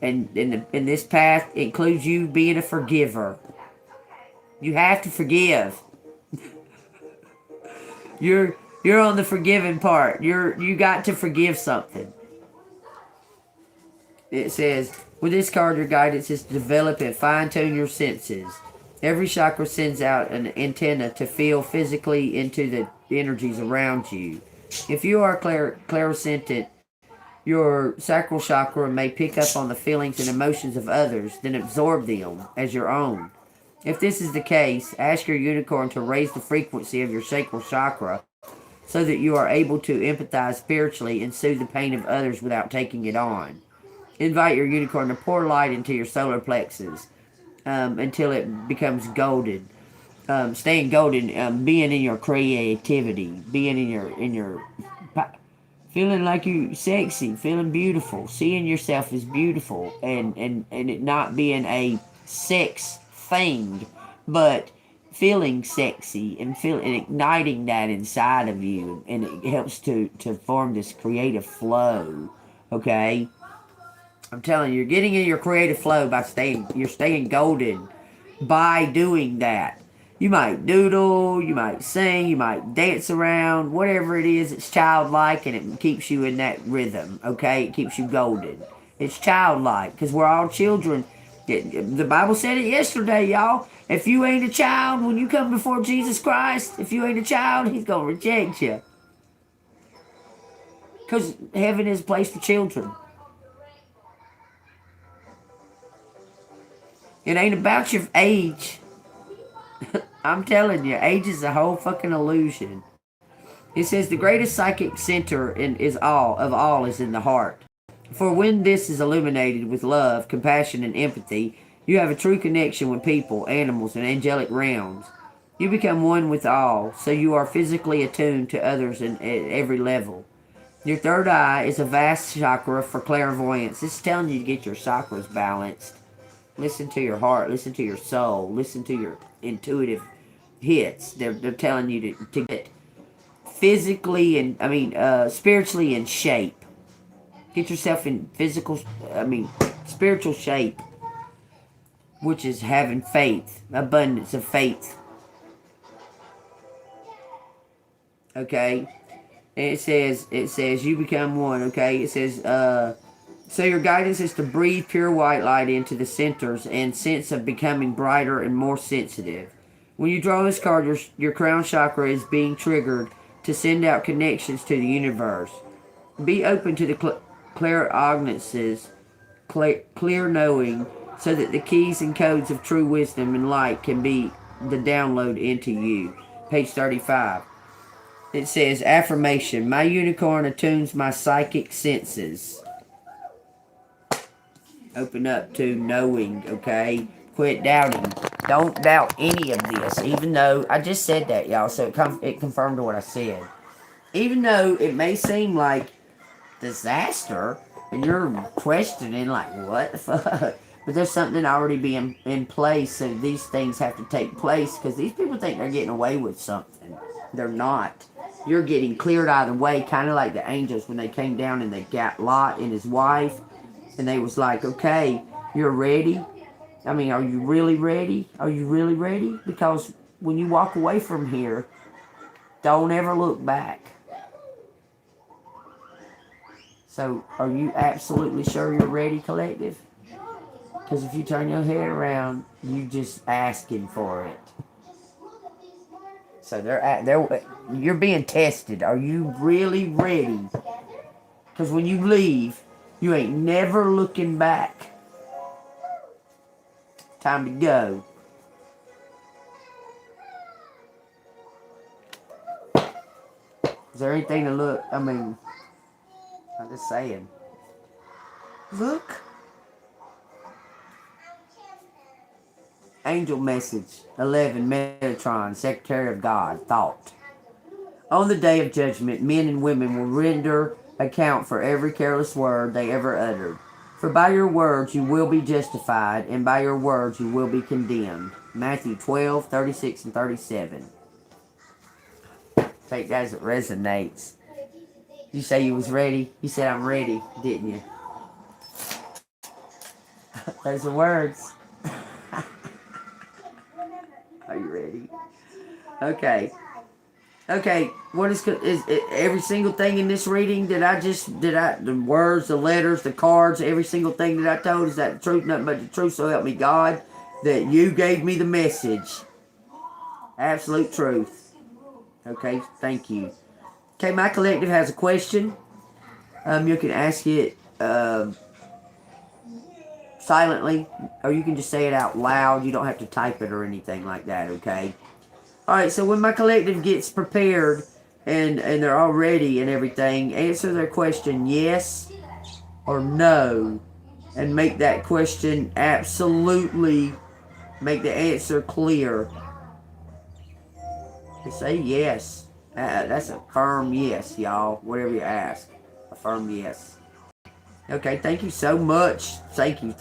And in this path includes you being a forgiver. You have to forgive. You're on the forgiving part. You got to forgive something. It says, with this card, your guidance is to develop and fine-tune your senses. Every chakra sends out an antenna to feel physically into the energies around you. If you are clairsentient, your sacral chakra may pick up on the feelings and emotions of others, then absorb them as your own. If this is the case, ask your unicorn to raise the frequency of your sacral chakra so that you are able to empathize spiritually and soothe the pain of others without taking it on. Invite your unicorn to pour light into your solar plexus until it becomes golden. Staying golden, being in your creativity, being in your feeling like you sexy, feeling beautiful, seeing yourself as beautiful, and it not being a sex thing, but feeling sexy and igniting that inside of you, and it helps to form this creative flow. Okay, I'm telling you, you're getting in your creative flow by staying golden by doing that. You might doodle, you might sing, you might dance around, whatever it is, it's childlike, and it keeps you in that rhythm, okay? It keeps you golden. It's childlike, because we're all children. The Bible said it yesterday, y'all. If you ain't a child, when you come before Jesus Christ, if you ain't a child, he's going to reject you. Because heaven is a place for children. It ain't about your age. I'm telling you, age is a whole fucking illusion. It says the greatest psychic center of all is in the heart. For when this is illuminated with love, compassion, and empathy, you have a true connection with people, animals, and angelic realms. You become one with all, so you are physically attuned to others at every level. Your third eye is a vast chakra for clairvoyance. This is telling you to get your chakras balanced. Listen to your heart, listen to your soul, listen to your intuitive hits. They're telling you to get physically and spiritually in shape. Get yourself in spiritual shape, which is having faith, abundance of faith. Okay, and it says you become one. Okay, it says so your guidance is to breathe pure white light into the centers and sense of becoming brighter and more sensitive. When you draw this card, your crown chakra is being triggered to send out connections to the universe. Be open to the clairaudiences, clear knowing, so that the keys and codes of true wisdom and light can be the download into you. Page 35. It says, affirmation, my unicorn attunes my psychic senses. Open up to knowing, okay? Quit doubting. Don't doubt any of this, even though I just said that, y'all, so it confirmed what I said. Even though it may seem like disaster, and you're questioning, like, what the fuck? But there's something already being in place, so these things have to take place, because these people think they're getting away with something. They're not. You're getting cleared out of the way, kind of like the angels when they came down and they got Lot and his wife, and they was like, okay, you're ready? I mean, are you really ready? Are you really ready? Because when you walk away from here, don't ever look back. So, are you absolutely sure you're ready, collective? Because if you turn your head around, you just asking for it. So you're being tested. Are you really ready? Because when you leave, you ain't never looking back. Time to go. Is there anything to look? I mean, I'm just saying. Look. Angel message 11, Metatron, Secretary of God, thought. On the day of judgment, men and women will render account for every careless word they ever uttered. For by your words you will be justified, and by your words you will be condemned. Matthew 12, 36 and 37. Take that as it resonates. You say you was ready? You said I'm ready, didn't you? Those are words. Are you ready? Okay. Okay, what is every single thing in this reading the words, the letters, the cards, every single thing that I told, is that the truth, nothing but the truth, so help me God, that you gave me the message. Absolute truth. Okay, thank you. Okay, my collective has a question. You can ask it silently, or you can just say it out loud. You don't have to type it or anything like that, okay? Alright, so when my collective gets prepared and they're all ready and everything, answer their question yes or no, and make that question absolutely, make the answer clear. Just say yes. That's a firm yes, y'all. Whatever you ask. A firm yes. Okay, thank you so much. Thank you.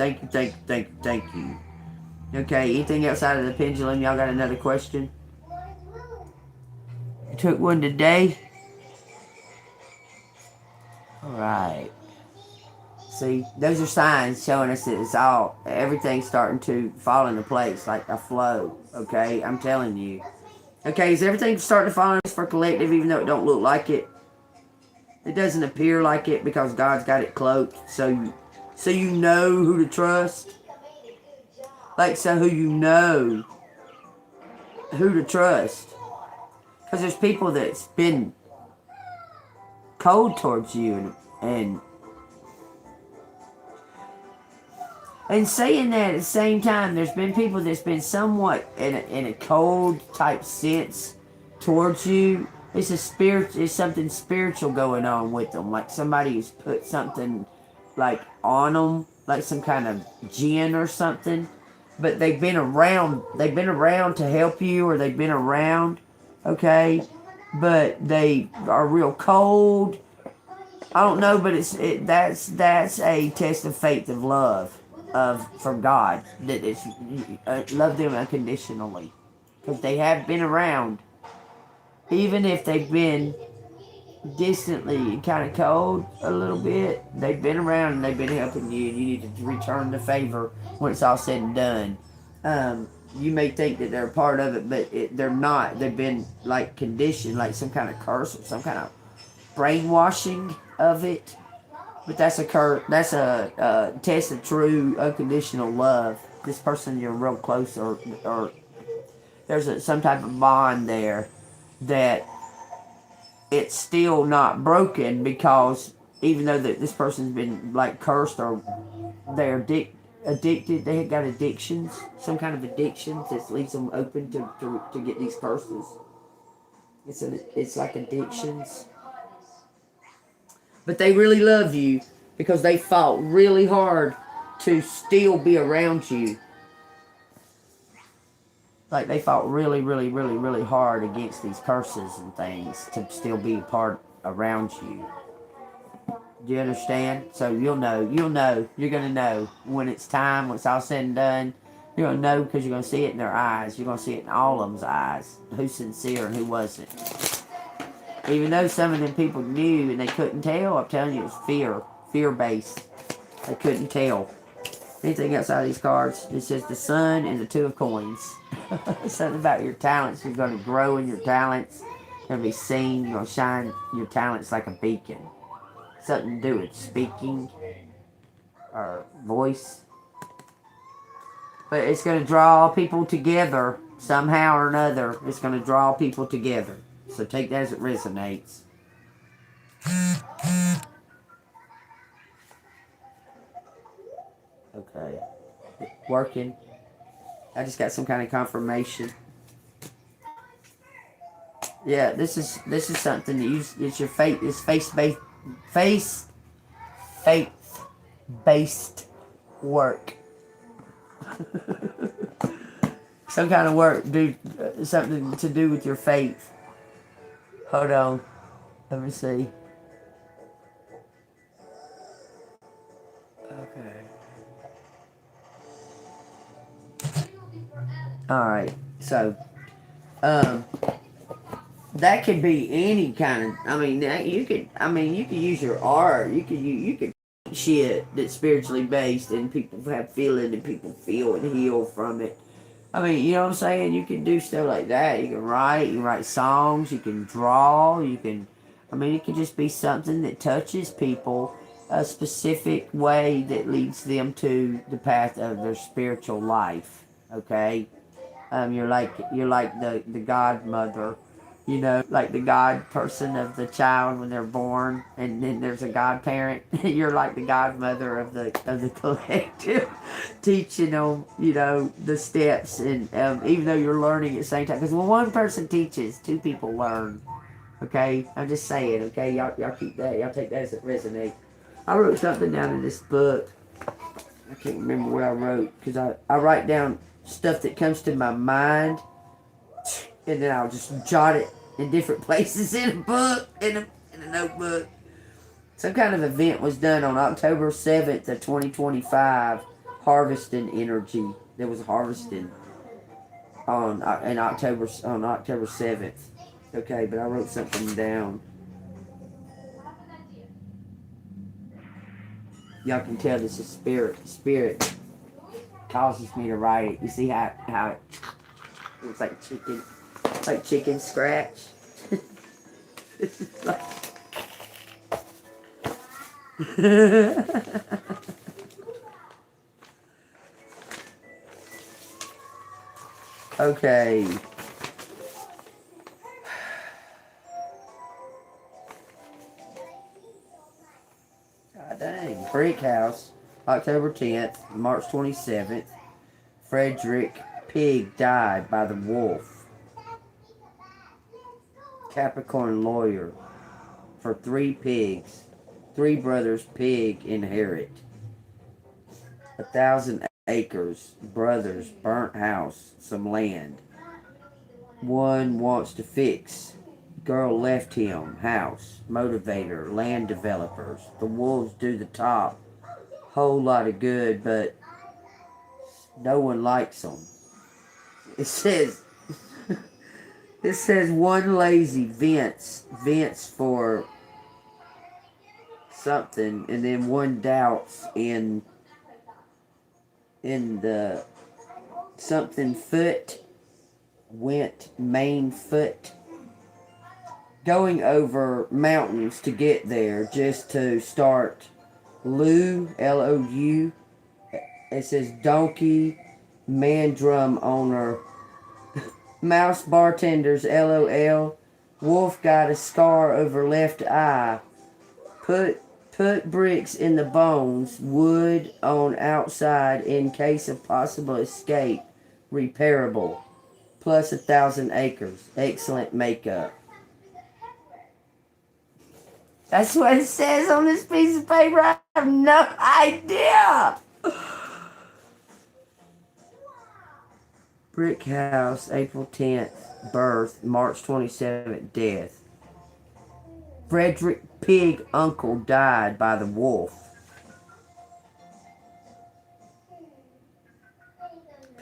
Okay, anything outside of the pendulum? Y'all got another question? You took one today? Alright. See, those are signs showing us that everything's starting to fall into place, like a flow. Okay, I'm telling you. Okay, is everything starting to fall into place for collective, even though it don't look like it? It doesn't appear like it because God's got it cloaked, so you know who to trust. Like, so who you know who to trust. Because there's people that's been cold towards you, and saying that at the same time, there's been people that's been somewhat in a cold type sense towards you. It's a spirit. It's something spiritual going on with them, like somebody who's put something like on them, like some kind of jinn or something. But they've been around. They've been around to help you, or they've been around, okay. But they are real cold. I don't know, but that's a test of faith of love from God, that it's love them unconditionally, because they have been around, even if they've been distantly and kind of cold a little bit. They've been around and they've been helping you, and you need to return the favor when it's all said and done. You may think that they're a part of it, but they're not. They've been like conditioned, like some kind of curse or some kind of brainwashing of it. But that's that's a test of true unconditional love. This person you're real close, or there's some type of bond there that it's still not broken, because even though that this person's been like cursed, or they're addicted, they got addictions, some kind of addictions that leaves them open to get these curses. It's like addictions. But they really love you because they fought really hard to still be around you. Like they fought really, really, really, really hard against these curses and things to still be a part around you. Do you understand? So you're gonna know when it's time, when it's all said and done. You're gonna know, because you're gonna see it in their eyes. You're gonna see it in all of them's eyes. Who's sincere and who wasn't. Even though some of them people knew and they couldn't tell, I'm telling you, it's fear-based. They couldn't tell. Anything outside of these cards, it says the sun and the two of coins. Something about your talents. You're going to grow in your talents. You're going to be seen. You're going to shine your talents like a beacon. Something to do with speaking or voice. But it's going to draw people together somehow or another. It's going to draw people together. So take that as it resonates. Okay. Working. I just got some kind of confirmation. Yeah, this is something that it's your faith. It's faith-based work. Some kind of work, something to do with your faith. Hold on. Let me see. Okay. Alright. So, that could be any kind of, you could use your art. You could shit that's spiritually based, and people have feeling, and people feel and heal from it. You know what I'm saying? You can do stuff like that. You can write songs, you can draw, it can just be something that touches people a specific way that leads them to the path of their spiritual life. Okay? You're like the godmother, like the god person of the child when they're born, and then there's a godparent. You're like the godmother of the collective, teaching them, the steps, and even though you're learning at the same time, because when one person teaches, two people learn. Okay, I'm just saying. Okay, y'all keep that. Y'all take that as it resonates. I wrote something down in this book. I can't remember what I wrote, because I write down stuff that comes to my mind, and then I'll just jot it in different places in a book, in a notebook. Some kind of event was done on October 7th of 2025, harvesting energy. There was harvesting on October 7th. Okay, but I wrote something down. Y'all can tell this is spirit. Spirit causes me to write it. You see how it looks like chicken. It's like chicken scratch. Okay. Brick House, October 10th, March 27th. Frederick Pig died by the wolf. Capricorn lawyer for 3 pigs. 3 brothers pig inherit. 1,000 acres. Brothers burnt house. Some land. One wants to fix. Girl left him. House. Motivator. Land developers. The wolves do the top. Whole lot of good, but no one likes them. It says one lazy vents for something, and then one doubts in the something foot went main foot, going over mountains to get there just to start. Lou, Lou. It says donkey, man drum owner, mouse bartenders, LOL. Wolf got a scar over left eye. Put bricks in the bones. Wood on outside in case of possible escape. Repairable. Plus 1,000 acres. Excellent makeup. That's what it says on this piece of paper. I have no idea. Brick House, April 10th, birth, March 27th, death. Frederick Pig uncle died by the wolf.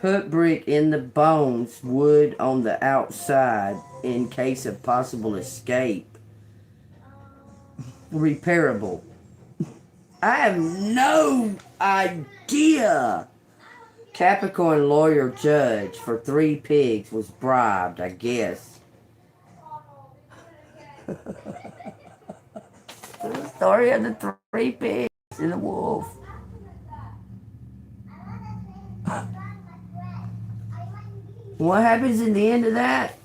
Put brick in the bones, wood on the outside in case of possible escape. Repairable. I have no idea. Capricorn lawyer judge for 3 pigs was bribed, I guess. The story of the 3 pigs and the wolf. What happens in the end of that?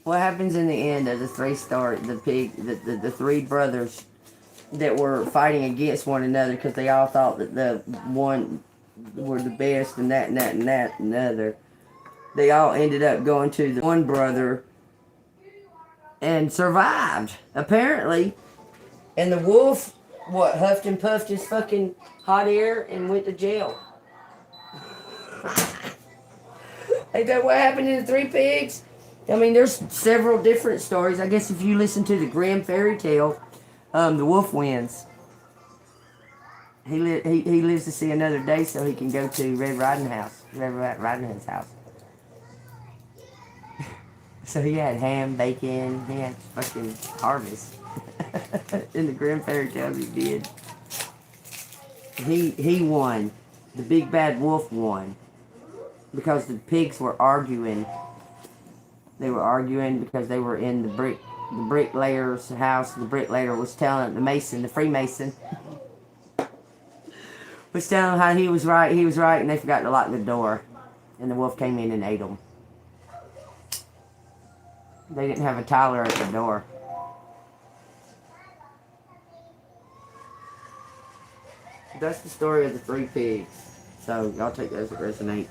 What happens in the end of the 3 story? The 3 brothers that were fighting against one another because they all thought that the one were the best and that and that and that and the other. They all ended up going to the one brother and survived, apparently. And the wolf, huffed and puffed his fucking hot air and went to jail. Ain't that what happened to the 3 pigs? I mean, there's several different stories. I guess if you listen to the Grimm fairy tale, the wolf wins. He lives to see another day so he can go to Red Riding Hood's house. So he had ham, bacon, he had fucking harvest. In the Grimm fairy tales he did. He won. The big bad wolf won. Because the pigs were arguing. They were arguing because they were in the bricklayer's house. The bricklayer was telling the Freemason, was telling him how he was right, and they forgot to lock the door. And the wolf came in and ate them. They didn't have a Tyler at the door. That's the story of the 3 pigs. So, y'all take those that resonate.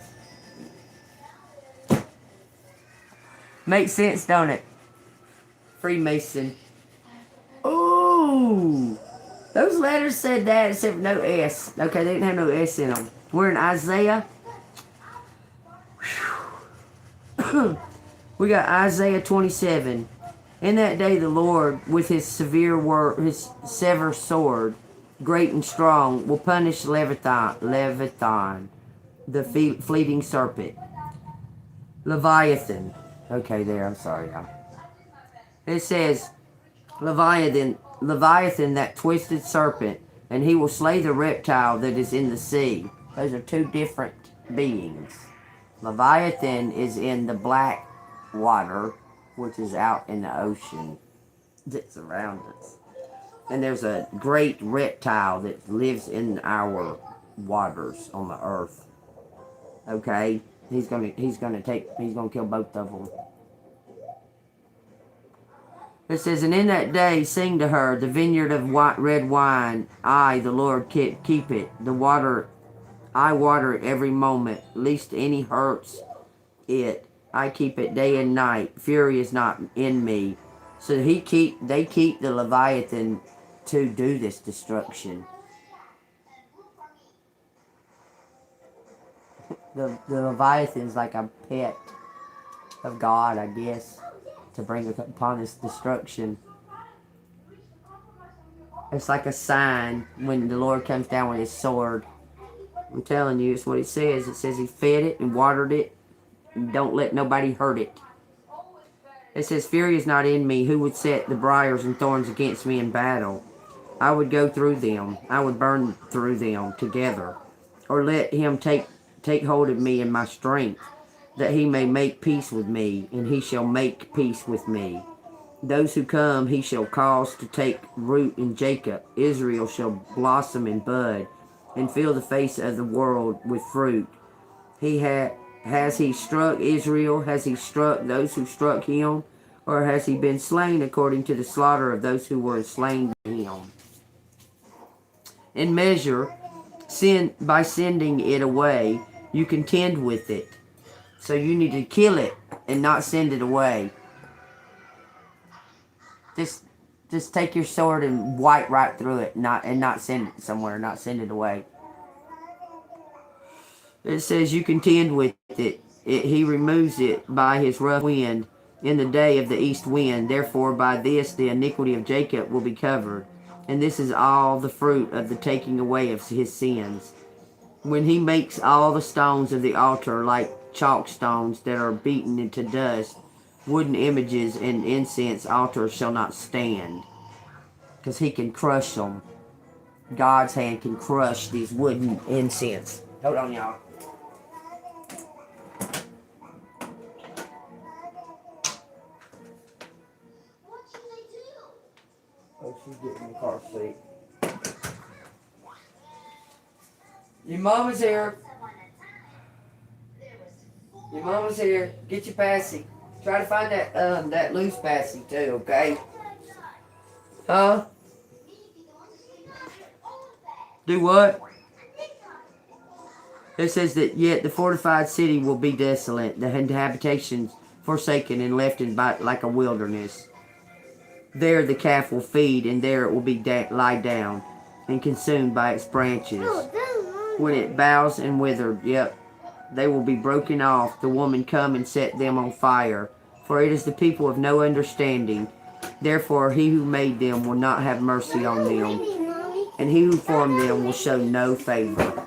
Makes sense, don't it? Freemason. Ooh! Those letters said that except for no S. Okay, they didn't have no S in them. We're in Isaiah. We got Isaiah 27. In that day the Lord, with his his sever sword, great and strong, will punish Leviathan, the fleeting serpent. Leviathan. Okay, there, I'm sorry, y'all. It says, Leviathan, that twisted serpent, and he will slay the reptile that is in the sea. Those are 2 different beings. Leviathan is in the black water, which is out in the ocean that's around us. And there's a great reptile that lives in our waters on the earth. Okay? He's gonna kill both of them. It says, and in that day sing to her, the vineyard of red wine, I, the Lord, keep it. The water, I water it every moment, lest any hurts it. I keep it day and night. Fury is not in me. So they keep the Leviathan to do this destruction. The Leviathan's like a pet of God, I guess, to bring upon this destruction. It's like a sign when the Lord comes down with his sword. I'm telling you, it's what it says. It says he fed it and watered it and don't let nobody hurt it. It says, fury is not in me. Who would set the briars and thorns against me in battle? I would go through them. I would burn through them together. Or let him take hold of me in my strength, that he may make peace with me, and he shall make peace with me. Those who come he shall cause to take root in Jacob. Israel shall blossom and bud, and fill the face of the world with fruit. Has he struck Israel? Has he struck those who struck him? Or has he been slain according to the slaughter of those who were slain by him? In measure, by sending it away, you contend with it. So you need to kill it and not send it away. Just take your sword and wipe right through it, and not send it somewhere, not send it away. It says you contend with it. He removes it by his rough wind in the day of the east wind. Therefore by this the iniquity of Jacob will be covered. And this is all the fruit of the taking away of his sins. When he makes all the stones of the altar like chalk stones that are beaten into dust, wooden images and incense altars shall not stand. Because he can crush them. God's hand can crush these wooden incense. Hold on, y'all. Oh, she's getting in the car seat. Your mama's here. Your mama's here. Get your passy. Try to find that loose passy too, okay? Huh? Do what? It says that yet the fortified city will be desolate, the habitations forsaken and left in like a wilderness. There the calf will feed, and there it will be lie down and consumed by its branches. When it bows and withered, yep, they will be broken off. The woman come and set them on fire. For it is the people of no understanding. Therefore he who made them will not have mercy on them, and he who formed them will show no favor.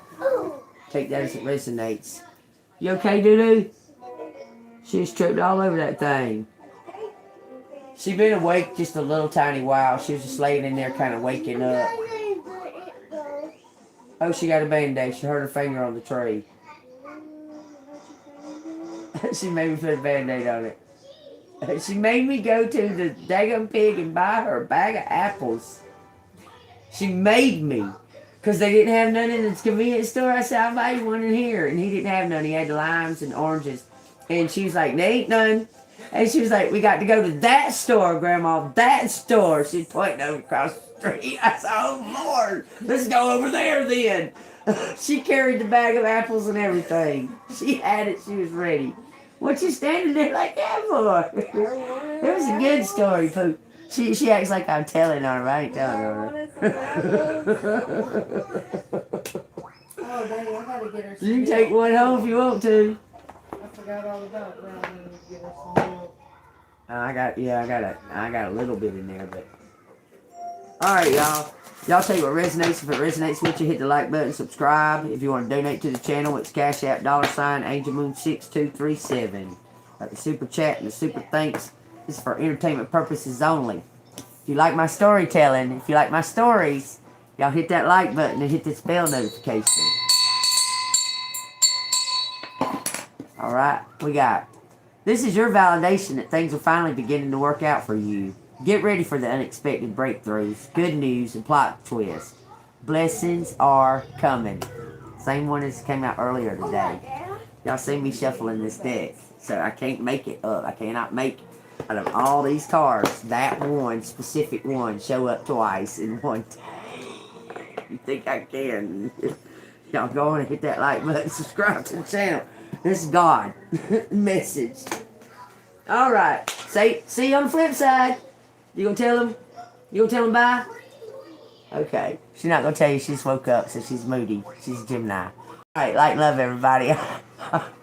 Take that as it resonates. You okay, Doo-Doo? She's tripped all over that thing. She been awake just a little tiny while. She was just laying in there kind of waking up. Oh, she got a band-aid. She hurt her finger on the tree. She made me put a band-aid on it. She made me go to the daggum pig and buy her a bag of apples. She made me. Because they didn't have none in the convenience store. I said, I'll buy you one in here. And he didn't have none. He had limes and oranges. And she was like, there ain't none. And she was like, we got to go to that store, Grandma. That store. She's pointing over across the street. I said, oh, Lord. Let's go over there then. She carried the bag of apples and everything. She had it. She was ready. What you standing there like that for? It was a good story, Pooh. She acts like I'm telling on her. I ain't telling on her.
Oh, Daddy, I gotta get her some
You can
milk.
take one home if you want to.
I forgot all about that. I need to get her some milk.
I got a little bit in there, but. Alright, y'all. Y'all take what resonates. If it resonates with you, hit the like button, subscribe. If you want to donate to the channel, it's Cash App, $AngelMoon6237. The super chat and the super thanks is for entertainment purposes only. If you like my storytelling, if you like my stories, y'all hit that like button and hit this bell notification. Alright, we got. This is your validation that things are finally beginning to work out for you. Get ready for the unexpected breakthroughs, good news, and plot twists. Blessings are coming. Same one as came out earlier today. Y'all see me shuffling this deck, so I can't make it up. I cannot make Out of all these cards, that one specific one show up twice in one day. You think I can? Y'all go on and hit that like button, subscribe to the channel. This is God message. All right, see you on the flip side. You gonna tell him? You gonna tell him bye? Okay, she's not gonna tell you. She just woke up, so she's moody. She's a Gemini. All right, like, love everybody.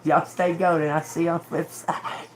Y'all stay golden. I'll see you on the flip side.